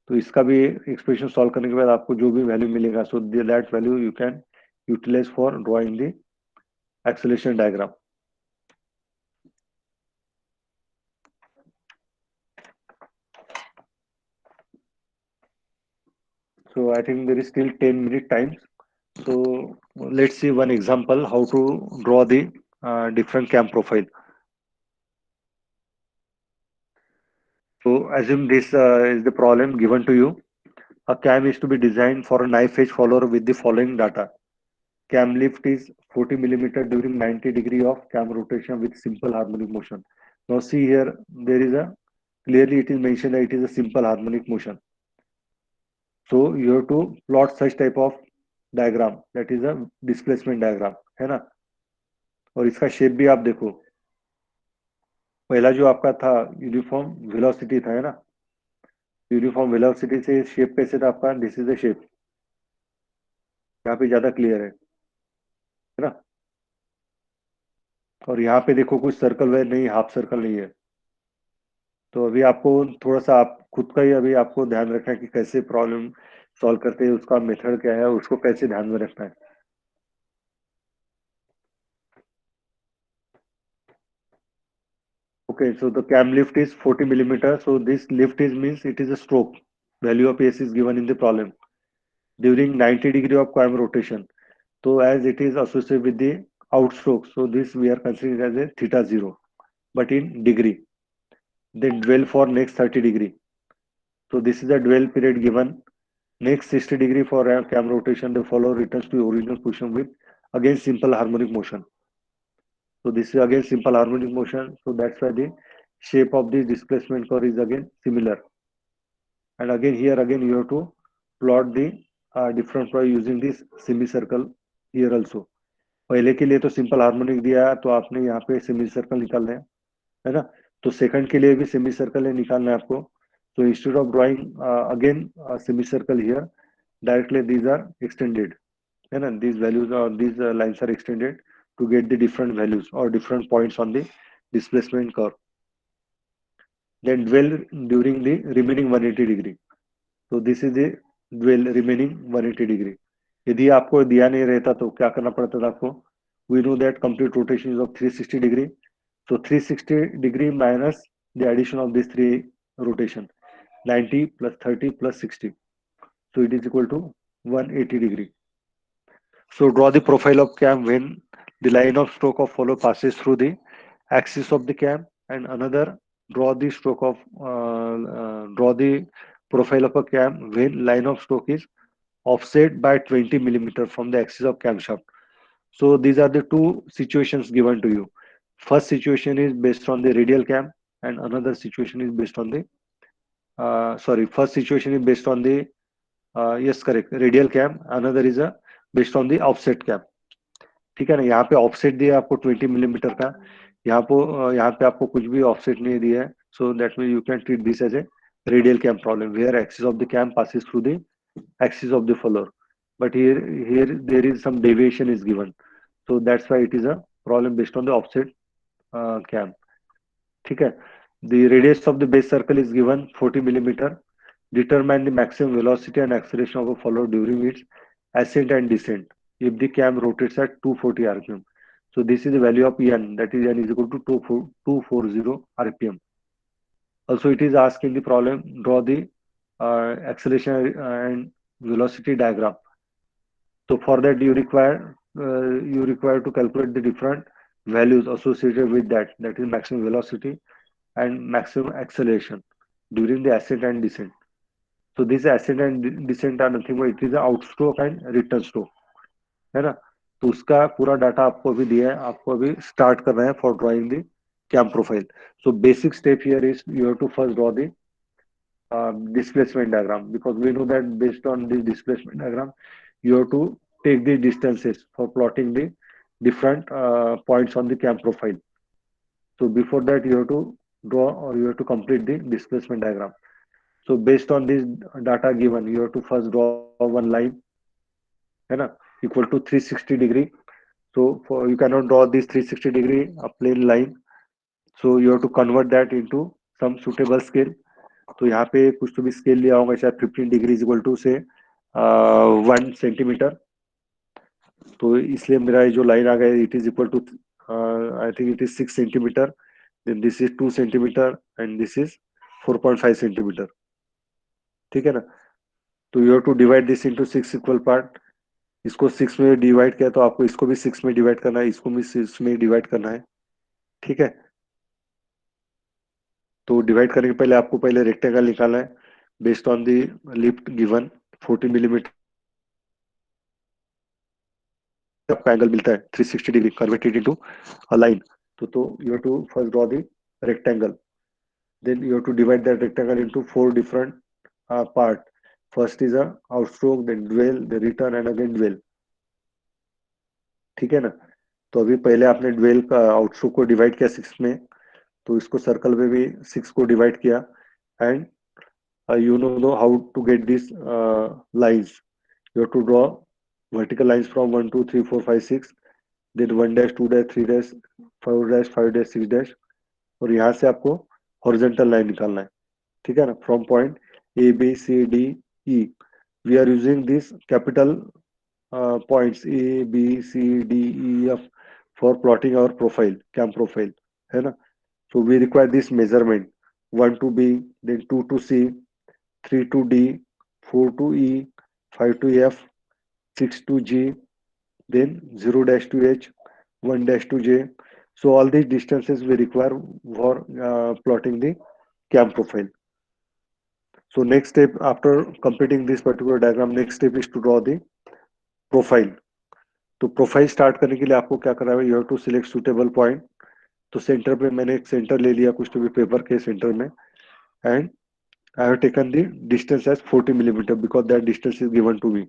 तो इसका भी एक्सप्रेशन सॉल्व करने के बाद आपको जो भी वैल्यू मिलेगा, so that value you can utilize for drawing the acceleration diagram. So I think there is still 10-minute time. So let's see one example how to draw the different cam profile. So assume this is the problem given to you. A cam is to be designed for a knife edge follower with the following data. Cam lift is 40 millimeter during 90-degree of cam rotation with simple harmonic motion. Now see here, there is a clearly it is mentioned that it is a simple harmonic motion. So you have to plot such type of diagram, that is a displacement diagram, है ना? और इसका shape भी आप देखो, पहला जो आपका था यूनिफॉर्म वेलोसिटी था, है ना, यूनिफॉर्म वेलोसिटी से शेप कैसे था आपका, दिस इज द शेप, यहाँ पे ज्यादा क्लियर है ना। और यहाँ पे देखो कुछ सर्कल वेयर नहीं, हाफ सर्कल नहीं है। तो अभी आपको थोड़ा सा आप खुद का ही अभी आपको ध्यान रखना है कि कैसे प्रॉब्लम सॉल्व करते हैं, उसका मेथड क्या है, उसको कैसे ध्यान में रखना है। Okay, so the cam lift is 40 millimeter. So this lift is means it is a stroke. Value of S is given in the problem during 90 degree of cam rotation. So as it is associated with the outstroke, so this we are considering as a theta zero, but in degree. Then dwell for next 30 degree. So this is a dwell period given. Next 60 degree for a cam rotation, the follower returns to original position with again simple harmonic motion. So this is again simple harmonic motion. So that's why the shape of the displacement curve is again similar. And again here again you have to plot the different by using this semicircle here also. पहले के लिए तो simple harmonic दिया है, तो आपने यहाँ पे सेमी सर्कल निकालना है ना। तो सेकंड के लिए भी सेमी सर्कल है निकालना है आपको। तो instead of drawing again semicircle here, directly these are extended, है ना, these values or these lines are extended to get the different values or different points on the displacement curve. Then dwell during the remaining 180 degree. So this is the dwell remaining 180 degree. यदि आपको दिया नहीं रहता तो क्या करना पड़ता था आपको? We know that complete rotation is of 360 degree. So 360 degree minus the addition of these three rotation, 90 plus 30 plus 60. So it is equal to 180 degree. So draw the profile of cam when the line of stroke of follow passes through the axis of the cam, and another draw the stroke of draw the profile of a cam when line of stroke is offset by 20 millimeter from the axis of camshaft. So these are the two situations given to you. First situation is based on the radial cam, and another situation is based on the first situation is based on the yes correct radial cam, another is a based on the offset cam. ठीक है ना, यहाँ पे offset दिया है आपको 20 millimetre का, यहाँ पे आपको कुछ भी ऑफसेट नहीं दिया है. So that mean you can treat this as a radial cam problem where axis of the cam passes through the axis of the follower, but here there is some deviation is given, so that's why it is a problem based on the offset cam. ठीक है. The radius of the base circle is given 40 millimeter. Determine the maximum velocity and acceleration of a follower during its ascent and descent if the cam rotates at 240 rpm. So this is the value of n, that is n is equal to 240 rpm. Also it is asked in the problem, draw the acceleration and velocity diagram. So for that you require to calculate the different values associated with that is maximum velocity and maximum acceleration during the ascent and descent. So this ascent and descent are nothing but it is a outstroke and return stroke, है ना. तो उसका पूरा data आपको अभी दिया है, आपको अभी स्टार्ट करना है for drawing the cam profile. So basic step here is you have to first draw the displacement diagram, because we know that based on this displacement diagram you have to take the distances for plotting the different points on the cam profile. So before that you have to draw or you have to complete the displacement diagram. So based on this data given, you have to first draw one line, है ना, equal to 360 degree. So for you cannot draw this 360 degree a plain line. So you have to convert that into some suitable scale. तो यहाँ पे कुछ तो भी scale लिया होगा, शायद 15 डिग्री इक्वल टू से 1 सेंटीमीटर. तो इसलिए मेरा जो लाइन आ गया it is equal to I think it is 6 centimetre, then this is 2 centimetre and this is 4.5 centimetre. ठीक है ना. तो you have to divide this into 6 equal part. इसको 6 में डिवाइड किया तो आपको इसको भी 6 में डिवाइड करना है, इसको भी 6 में डिवाइड करना है. ठीक है. तो डिवाइड करने के पहले आपको पहले रेक्टेंगल निकालना है based on the lift given 40 millimetre. आपका एंगल मिलता है 360 degree converted into a line. तो you have to first draw the rectangle, then you have to divide that rectangle into 4 different part. First is a outstroke, then dwell, then return and again dwell. ठीक है ना. तो अभी पहले आपने dwell का आउटस्ट्रोक को डिवाइड किया 6 में, तो इसको सर्कल में भी 6 को डिवाइड किया and you know how to get these lines. You have to draw vertical lines from 1 2 3 4 5 6, then 1 dash 2 dash 3 dash 4 dash 5 dash 6 dash, और यहाँ से आपको horizontal line निकालना है. ठीक है ना? From point A B C D E, we are using this capital points A B C D E F for plotting our profile, cam profile, है ना? So we require this measurement, 1 to B, then 2 to C, 3 to D, 4 to E, 5 to F, 6 to G, then 0 dash to H, 1 dash to J. So all these distances we require for plotting the cam profile. So next step after completing this particular diagram, next step is to draw the profile. तो profile start करने के लिए आपको क्या करना है, you have to select suitable point. तो centre पे मैंने एक सेंटर ले लिया कुछ तो भी पेपर के सेंटर में, and I have taken the distance as 40 millimeter because that distance is given to me.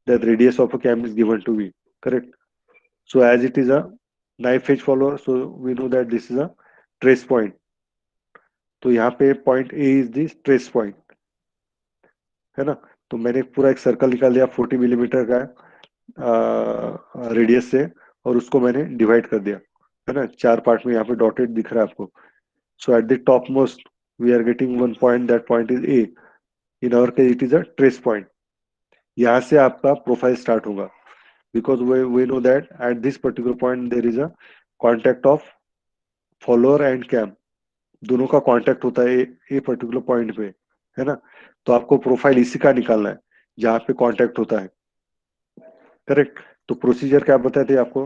That radius of a cam is given to me. Correct. So as it is a knife edge follower, so we know that this is a trace point. तो यहाँ पे point A is the trace point, है ना? तो मैंने पूरा एक circle निकाल दिया 40 मिलीमीटर का रेडियस से, और उसको मैंने डिवाइड कर दिया, है ना? 4 पार्ट में यहाँ पे डॉटेड दिख रहा है आपको. So at the topmost we are getting one point. That point is A. In our case it is a trace point. यहाँ से आपका प्रोफाइल स्टार्ट होगा, because we know that at this particular point there is a contact of follower and cam, दोनों का contact होता है a particular point पे, है ना? तो आपको प्रोफाइल इसी का निकालना है जहाँ पे कांटेक्ट होता है. करेक्ट. तो प्रोसीजर क्या बताते हैं आपको,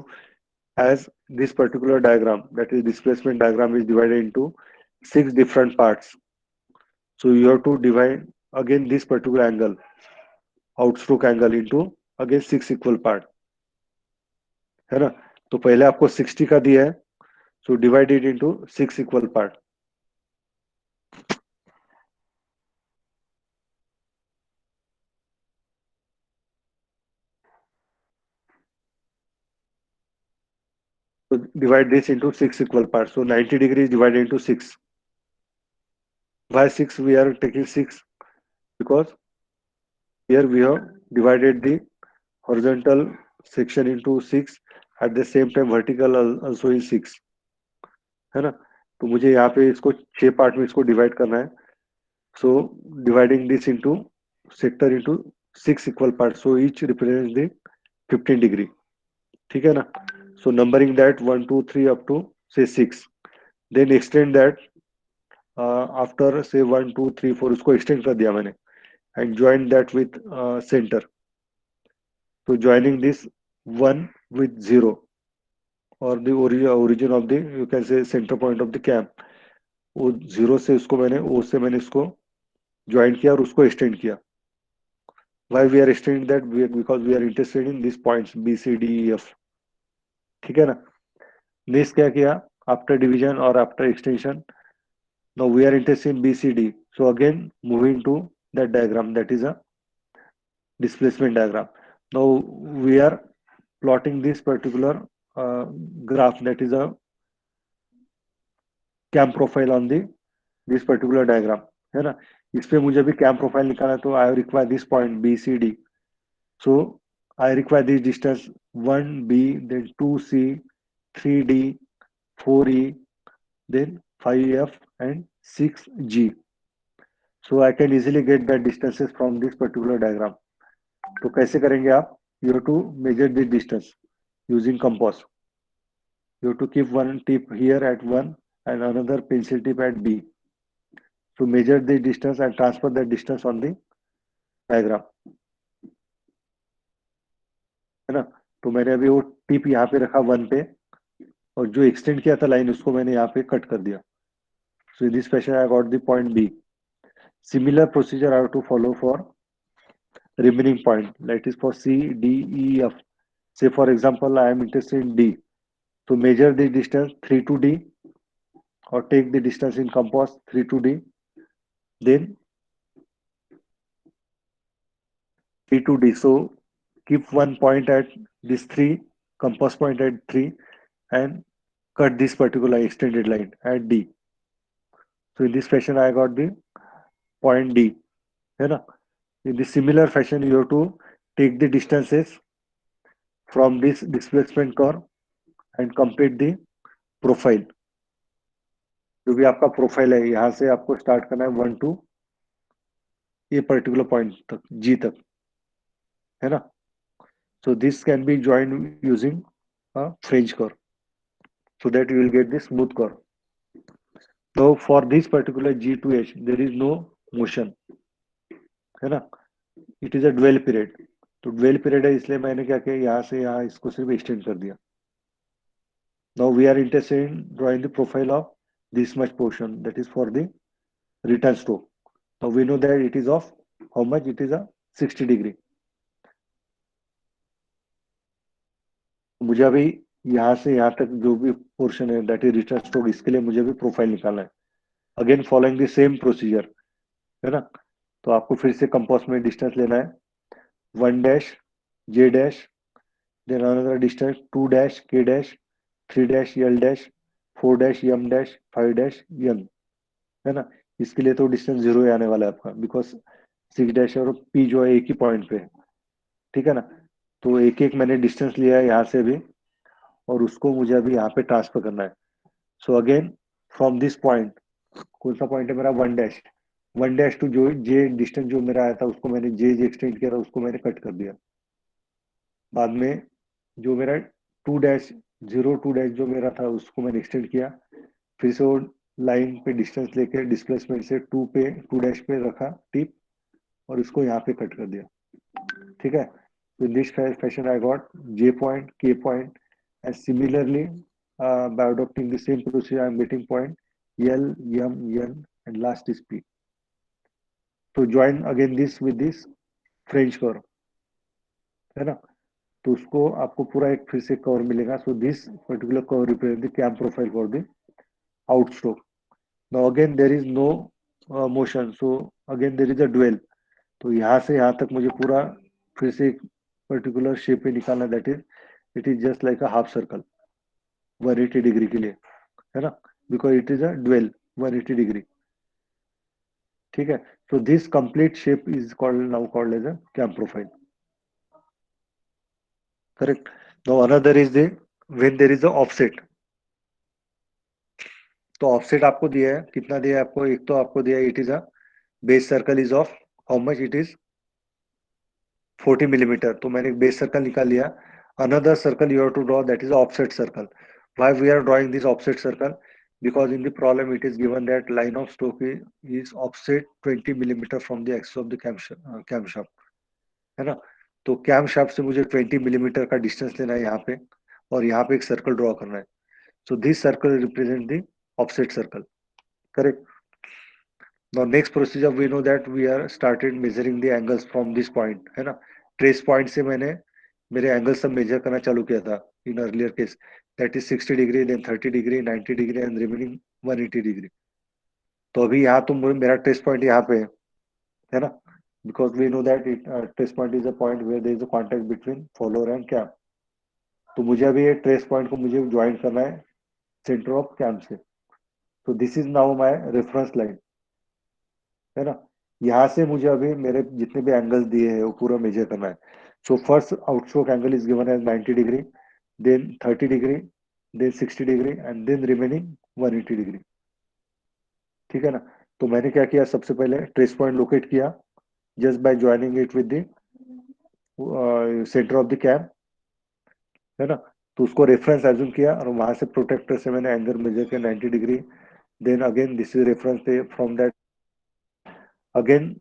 as this particular diagram, that is displacement diagram, is divided into 6 different parts. So you have to divide again this particular angle, outstroke angle, into again 6 equal part, है ना? तो पहले आपको 60 का दिया है, so divide it into 6 equal part. So divide this into 6 equal parts. So 90 degrees divided into 6. Why 6? We are taking 6 because here we have divided the horizontal section into 6. At the same time vertical also is 6, है ना? तो मुझे यहाँ पे इसको 6 part में इसको divide करना है. So dividing this into sector into 6 equal parts. So each represents the 15 degree. ठीक है ना? So numbering that 1 2 3 up to say 6. Then extend that after say 1 2 3 4, उसको extend कर दिया मैंने, and join that with center. So joining this 1 with 0, or the origin of the, you can say, center point of the cam, वो 0 से उसको मैंने O से मैंने इसको ज्वाइन किया और उसको एक्सटेंड किया. Why we are extending that? Because we are interested in these points B C D E F. ठीक है ना? नेक्स्ट क्या किया, आफ्टर डिवीजन और after extension, now we are interested in B C D. So again moving to that diagram, that is a displacement diagram. Now we are plotting this particular graph, that is a cam profile on the this particular diagram, है ना? इस पे मुझे भी cam profile निकालना है, तो I require this point B C D. So I require this distance 1B, then 2C, 3D, 4E, then 5F and 6G. So I can easily get the distances from this particular diagram. तो कैसे करेंगे आप? You have to measure the distance using compass. You have to keep one tip here at 1 and another pencil tip at B. So measure the distance and transfer the distance on the diagram, है ना? तो मैंने अभी वो tip यहाँ पे रखा 1 पे, और जो एक्सटेंड किया था लाइन उसको मैंने यहाँ पे कट कर दिया. So in this fashion I got the point B. Similar procedure I have to follow for remaining point, that is for C, D, E, F. Say for example I am interested in D. So measure the distance 3 to D, or take the distance in compass 3 to D, then 3 to D. So keep one point at this 3, compass point at 3, and cut this particular extended line at D. So in this fashion, I got the point D. है ना? In the similar fashion, you have to take the distances from this displacement curve and complete the profile. जो भी आपका profile है यहाँ से आपको start करना है 1 टू ये पर्टिकुलर पॉइंट तक जी तक, है ना? So this can be joined using a French curve so that you will get the smooth curve. So for this particular G to H, there is no motion, है ना? It is a dwell period. तो dwell period है इसलिए मैंने क्या किया यहाँ से यहाँ इसको सिर्फ extend कर दिया. Now we are interested in drawing the profile of this much portion, that is for the return stroke. Now we know that it is of how much? It is a 60 degree. मुझे अभी यहाँ से यहाँ तक जो भी portion है that is return stroke, इसके लिए मुझे भी प्रोफाइल निकालना है. Again following the same procedure, है ना? तो आपको फिर से कंपास में डिस्टेंस लेना है 1 dash J dash, then another distance 2 dash K dash, 3 dash L dash, 4 dash M dash, 5 dash N, है ना? इसके लिए तो डिस्टेंस 0 ही आने वाला है आपका, बिकॉज 6 डैश और पी जो है एक ही पॉइंट पे है, ठीक है ना? तो एक एक मैंने डिस्टेंस लिया है यहाँ से भी और उसको मुझे अभी यहाँ पे ट्रांसफर करना है. So again from this point, कौन सा पॉइंट है मेरा? 1 डैश टू जो जे डिस्टेंस जो मेरा आया था उसको मैंने जे एक्सटेंड किया था, उसको मैंने कट कर दिया. बाद में जो मेरा 2 डैश 2 डैश जो मेरा था उसको मैंने एक्सटेंड किया, फिर से वो लाइन पे डिस्टेंस लेके डिस्प्लेसमेंट से 2 डैश पे रखा टिप और इसको यहाँ पे कट कर दिया, ठीक है? In this fashion, I got J point, K point, and similarly, by adopting the same procedure, I am getting point L, M, N, and last is P. So join again this with this French curve, है ना? तो उसको आपको पूरा एक फिर से curve मिलेगा. So this particular curve represents the cam profile for the outstroke. Now again there is no motion, so again there is a dwell. तो यहाँ से यहाँ तक मुझे पूरा फिर से एक पर्टिकुलर शेप पे निकालना, that is it is just like a half circle 180 degree के लिए, है ना? Because it is a dwell 180 degree, ठीक है? So this complete shape is called now called as a cam profile, correct? Now another is the when there is a offset. तो offset आपको दिया है, कितना दिया है आपको? एक तो आपको दिया है it is a base circle is of how much? It is 40 millimeter. तो मैंने एक बेस सर्कल निकाल लिया. Another circle you have to draw, that is offset circle. Why we are drawing this offset circle? Because in the problem it is given that line of stroke is offset 20 millimeter from the axis of the camshaft, है ना? तो cam shaft से मुझे 20 millimetre का distance लेना है यहाँ पे और यहाँ पे एक सर्कल ड्रॉ करना है. So this circle represent the offset circle, correct? Now next procedure we know that we are started measuring the angles from this point, है ना? ट्रेस पॉइंट से मैंने मेरे एंगल सब मेजर करना चालू किया था in earlier case, that is 60 degree, then 30 degree, 90 degree and remaining 180 degree. तो अभी यहाँ तो मेरा ट्रेस पॉइंट यहाँ पे है ना? Because we know that it trace point is a point where there is a contact between follower and cam. तो मुझे अभी ये ट्रेस पॉइंट को मुझे ज्वाइन करना है सेंटर ऑफ कैम से. तो this is now my reference line, है ना? यहाँ से मुझे अभी मेरे जितने भी एंगल्स दिए हैं वो पूरा मेजर करना है. So first outstroke angle is given as 90 degree, then 30 degree, then 60 degree and then remaining 180 degree, ठीक है ना? तो मैंने क्या किया, सबसे पहले ट्रेस पॉइंट लोकेट किया just by joining it with the centre of the cam, है ना? तो उसको रेफरेंस एज्यूम किया और वहां से प्रोटेक्टर से मैंने एंगल मेजर किया 90 degree. Then again this is reference from that again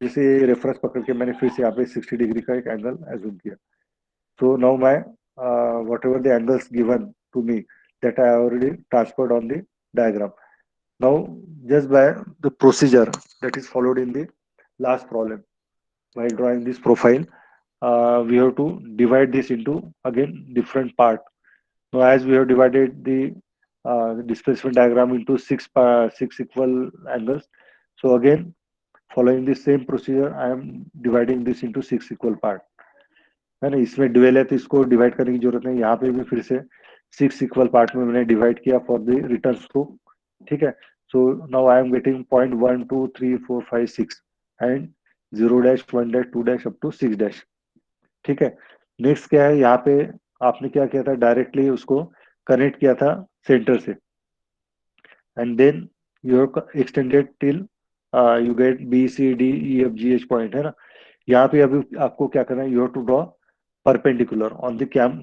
जैसे रेफरेंस पकड़ के मैंने फिर से यहाँ पे 60 डिग्री का एक एंगल एज्यूम किया. So now my whatever the angles given to me that I already transferred on the diagram. Now just by the procedure that is followed in the last problem while drawing this profile, we have to divide this into again different part. Now as we have divided the displacement diagram into six equal angles, so again following the same procedure I am dividing this into 6 equal part, है ना? इसमें dual है तो इसको divide करने की जरूरत नहीं. यहाँ पे भी फिर से 6 इक्वल पार्ट में मैंने डिवाइड किया फॉर द रिटर्न स्ट्रोक, ठीक है। So now I am getting point 1 2 3 4 5 6 and 0 dash 1 dash 2 dash up to 6 dash, ठीक है। नेक्स्ट क्या है, यहाँ पे आपने क्या किया था, डायरेक्टली उसको कनेक्ट किया था सेंटर से, and then you extended till you get B C D E F G H point, है ना। यहाँ पे अभी आपको क्या करना है, you have to draw perpendicular on the cam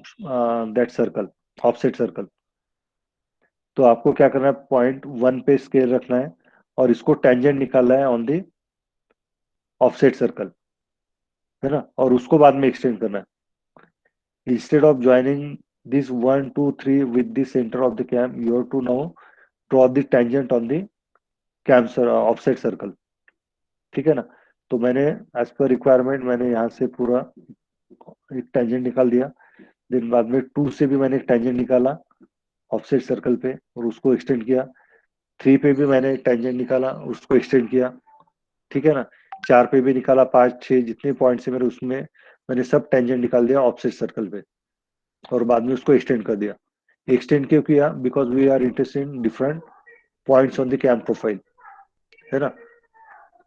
that circle, offset circle. तो आपको क्या करना है, पॉइंट 1 पे स्केल रखना है और इसको टेंजेंट निकालना है ऑन द ऑफसेट सर्कल, है ना, और उसको बाद में एक्सटेंड करना है। Instead of joining this 1 2 3 with the center of the cam, you have to now draw the tangent on the cam offset circle, ठीक है ना। तो मैंने एज पर रिक्वायरमेंट मैंने यहाँ से पूरा एक टेंजेंट निकाल दिया, देन बाद में 2 से भी मैंने एक टेंजेंट निकाला ऑफसेट सर्कल पे और उसको एक्सटेंड किया, 3 पे भी मैंने एक टेंजेंट निकाला उसको एक्सटेंड किया, ठीक है ना। 4 पे भी निकाला, 5 6 जितने पॉइंट्स है मेरे उसमें मैंने सब टेंजेंट निकाल दिया ऑफसेट सर्कल पे और बाद में उसको एक्सटेंड कर दिया। एक्सटेंड क्यों किया, because we are interested in different points on the cam profile, है ना।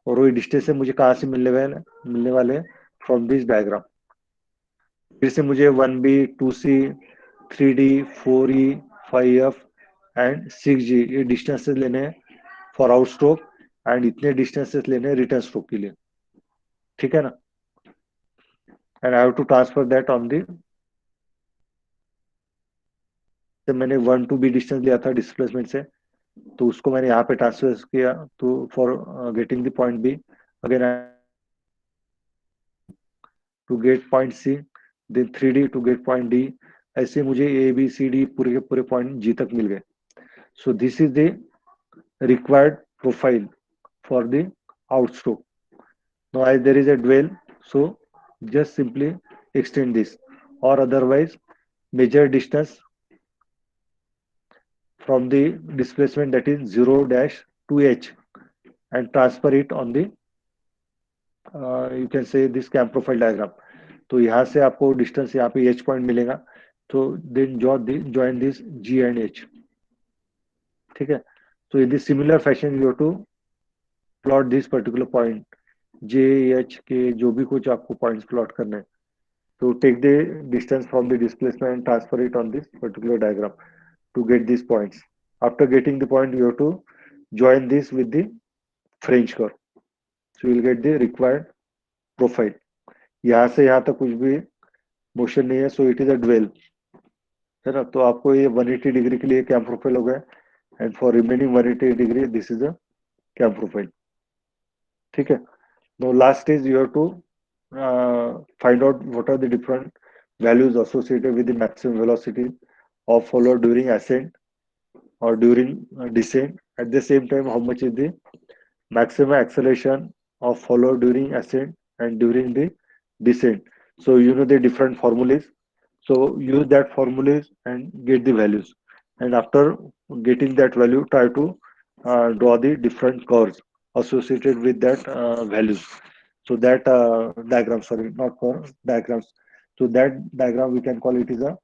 और वो डिस्टेंस से मुझे कहाँ से मिलने वाले फ्रॉम दिस डायग्राम। फिर से मुझे 1B 2C 3D 4E 5F and 6G ये डिस्टेंसेस लेने हैं फॉर आउट स्ट्रोक एंड इतने डिस्टेंसेस लेने हैं रिटर्न स्ट्रोक के लिए, ठीक है ना। And I have to transfer that on the, मैंने 1 2B डिस्टेंस लिया था डिस्प्लेसमेंट से, तो उसको मैंने यहाँ पे ट्रांसफर किया तो for getting the point B again to get point C, then 3D to get point D, ऐसे मुझे ए बी सी डी पूरे के पूरे पॉइंट जी तक मिल गए। So this is the required profile for the out stroke. Now as there is a dwell, so just simply extend this, or otherwise measure distance from the displacement that is 0 dash to h and transfer it on the you can say this cam profile diagram। तो यहाँ से आपको distance यहाँ पे h point मिलेगा, तो then join this g and h, ठीक है। तो in similar fashion you to plot this particular point j h के जो भी कुछ आपको पॉइंट्स प्लॉट करने हैं, तो take the distance from the displacement and transfer it on this particular diagram to get this points. After getting the point you have to join this with the French curve, so you will get the required profile. यहाँ से यहाँ तक कुछ भी motion नहीं है, so it is a dwell, है ना। तो आपको ये 180 डिग्री के लिए कैम प्रोफाइल हो गया and for remaining 180 degree this is a cam profile, ठीक है। No last is you have to find out what are the different values associated with the maximum velocity of follower during ascent or during descent. At the same time, how much is the maximum acceleration of follower during ascent and during the descent. So you know the different formulas. So use that formulas and get the values. And after getting that value, try to draw the different curves associated with that values. So that diagram, sorry, not for diagrams. So that diagram we can call it is a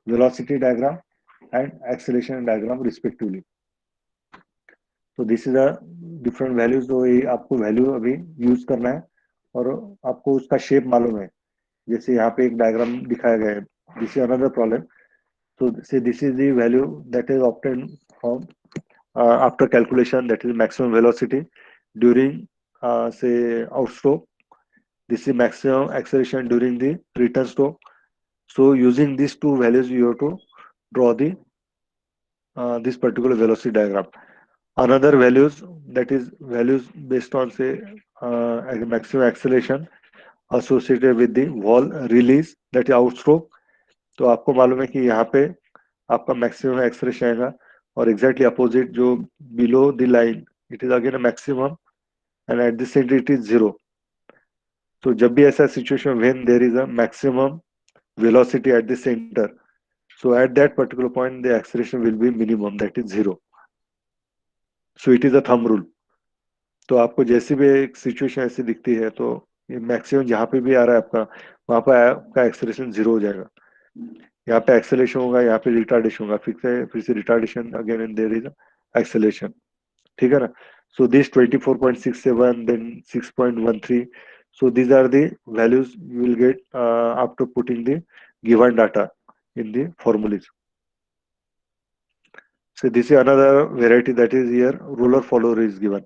velocity diagram and acceleration diagram respectively. तो this is a different values, तो ये आपको value अभी use करना है और आपको उसका शेप मालूम है। जैसे यहाँ पे एक डायग्राम दिखाया गया है, this is another problem. so say this is the value that is obtained from after calculation, that is maximum velocity during say outstroke. This is maximum acceleration during the return stroke. So using these two values you have to draw the this particular velocity diagram. Another values, that is values based on say maximum acceleration associated with the wall release, that is outstroke. तो आपको मालूम है कि यहाँ पे आपका maximum expression आएगा और एग्जैक्टली अपोजिट जो below the line it is again maximum and at the centre it is zero. तो जब भी ऐसा situation when there is a maximum velocity at the centre, so at that particular point the acceleration will be minimum, that is zero. So it is a thumb rule. तो आपको जैसे भी एक situation ऐसी दिखती है तो ये मैक्सिमम जहाँ पे भी आ रहा है आपका, वहां पर आपका एक्सेलरेशन जीरो हो जाएगा। यहाँ पे एक्सेलेरेशन होगा, यहाँ पे रिटार्डेशन होगा, फिर से retardation again and there is acceleration, ठीक है ना. So this 24.67 then 6.13, so these are the values you will get after putting the given data in the formulas. So this is another variety, that is here ruler follower is given.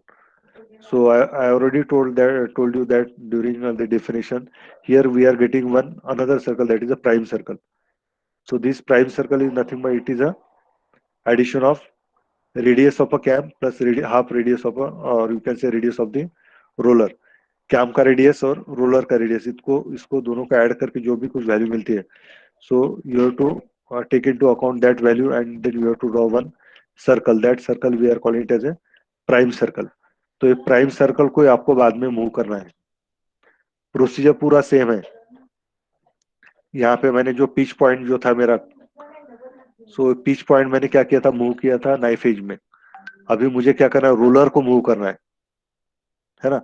So I already told you that during the definition. Here we are getting one another circle, that is a prime circle. So this prime circle is nothing but it is a addition of radius of a cam plus half radius of a, or you can say radius of the roller. Cam का radius और roller का radius, इसको इसको दोनों का add करके जो भी कुछ वैल्यू मिलती है, so you have to take into account that value and then you have to draw one circle. That circle we are calling it as a prime circle. तो ये प्राइम सर्कल को आपको बाद में मूव करना है. प्रोसीजर पूरा same है. यहाँ पे मैंने जो पिच पॉइंट जो था मेरा, सो पिच पॉइंट मैंने क्या किया था, मूव किया था नाइफ एज में. अभी मुझे क्या करना है, रोलर को मूव करना है ना.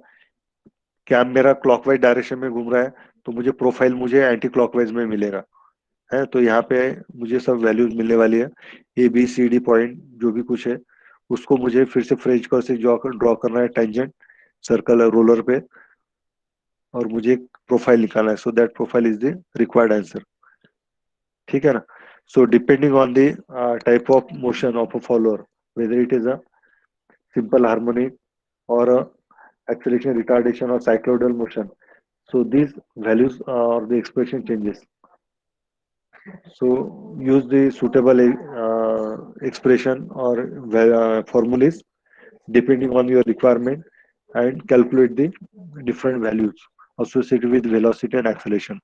कैम मेरा क्लॉकवाइज डायरेक्शन में घूम रहा है, तो मुझे प्रोफाइल मुझे एंटी क्लॉकवाइज में मिलेगा, है. तो यहाँ पे मुझे सब वैल्यूज मिलने वाली है, A B C D point जो भी कुछ है, उसको मुझे फिर से फ्रेंच कर्व से ड्रॉ करना है टेंजेंट सर्कल रोलर पे, और मुझे एक प्रोफाइल निकालना है. So that profile is the required answer, ठीक है ना. So depending on the type of motion of a follower, whether it is a simple harmonic or acceleration, retardation or cycloidal motion. So these values or the expression changes. So use the suitable expression or formulas depending on your requirement and calculate the different values associated with velocity and acceleration,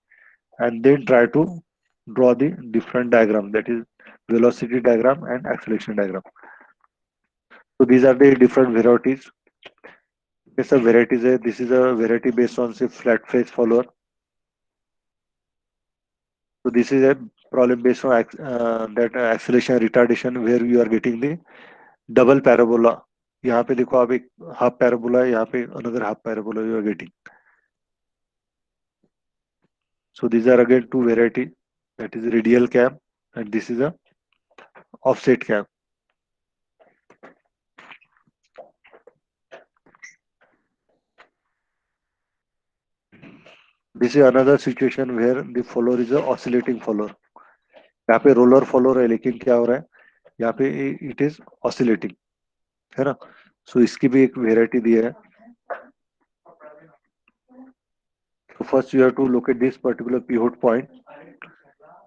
and then try to draw the different diagram, that is velocity diagram and acceleration diagram. So these are the different varieties. Yes, a varieties है. This is a variety based on say flat face follower. So this is a problem based on that acceleration retardation where you are getting the double parabola. यहाँ पे देखो आप एक half parabola है, यहाँ पे another half parabola you are getting. So these are again two variety, that is radial cam and this is a offset cam. This is another situation where the follower is a oscillating follower. यहाँ पे roller follower है, लेकिन क्या हो रहा है, यहाँ पे it is oscillating, है ना. सो इसकी भी एक वेराइटी दी है. तो first you have to locate this particular pivot point.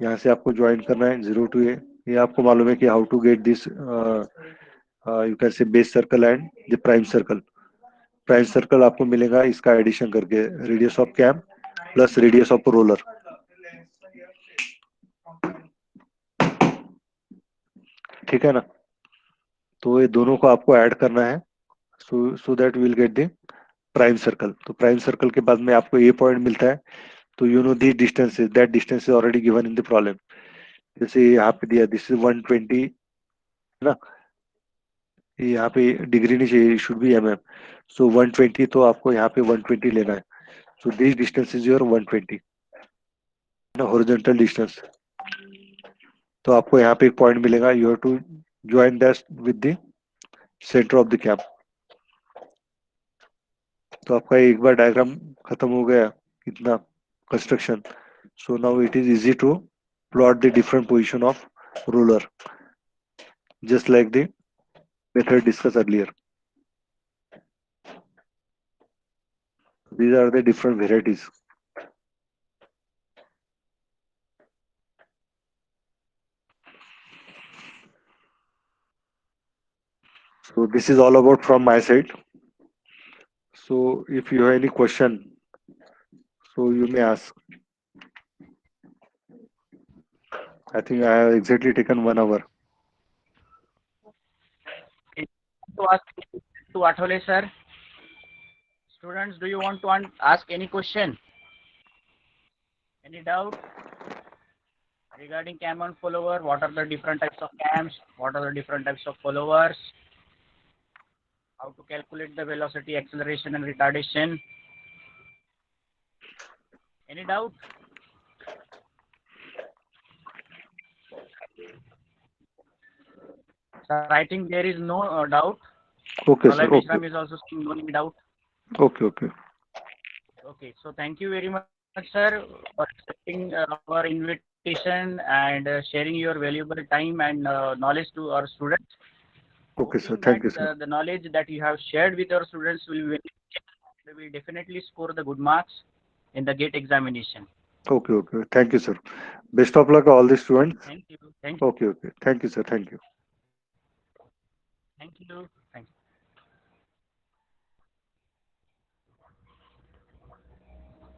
यहाँ से आपको ज्वाइन करना है 0 to A. ये आपको मालूम है कि how to get this, you can say base circle and the prime circle. Prime circle आपको मिलेगा इसका एडिशन करके, radius of cam plus radius of roller, ठीक है ना. तो ये दोनों को आपको ऐड करना है, so that will get the prime circle. तो प्राइम सर्कल के बाद में आपको ए पॉइंट मिलता है. तो you know the distances, that distance is already given in the problem. जैसे यहाँ पे दिया दिस इज 120, है ना. यहाँ पे डिग्री नहीं चाहिए, शुड बी mm. सो 120, तो आपको यहाँ पे 120 लेना है. So this distance is your 120, horizontal distance. तो आपको यहाँ पे एक पॉइंट मिलेगा, you have to join that with the centre of the cap. तो आपका एक बार डायग्राम खत्म हो गया इतना construction. So now it is easy to plot the different position of ruler, just like the method discussed earlier. These are the different varieties. So this is all about from my side. So if you have any question, so you may ask. I think I have exactly taken 1 hour. To ask to Athawale sir. Students, do you want to ask any question? Any doubt regarding cam and follower? What are the different types of cams? What are the different types of followers? How to calculate the velocity, acceleration and retardation? Any doubt? Sir, I think there is no doubt. Okay, sir. Pralay Okay. Mishram is also saying no any doubt. Okay. Okay. Okay, so thank you very much, sir, for accepting our invitation and sharing your valuable time and knowledge to our students. Okay, Hoping sir. that Thank you, sir. the knowledge that you have shared with our students will be, they will definitely score the good marks in the GATE examination. Okay. Okay. Thank you, sir. Best of luck, all the students. Thank you. Thank you. Okay. Okay. Thank you, sir. Thank you. Thank you.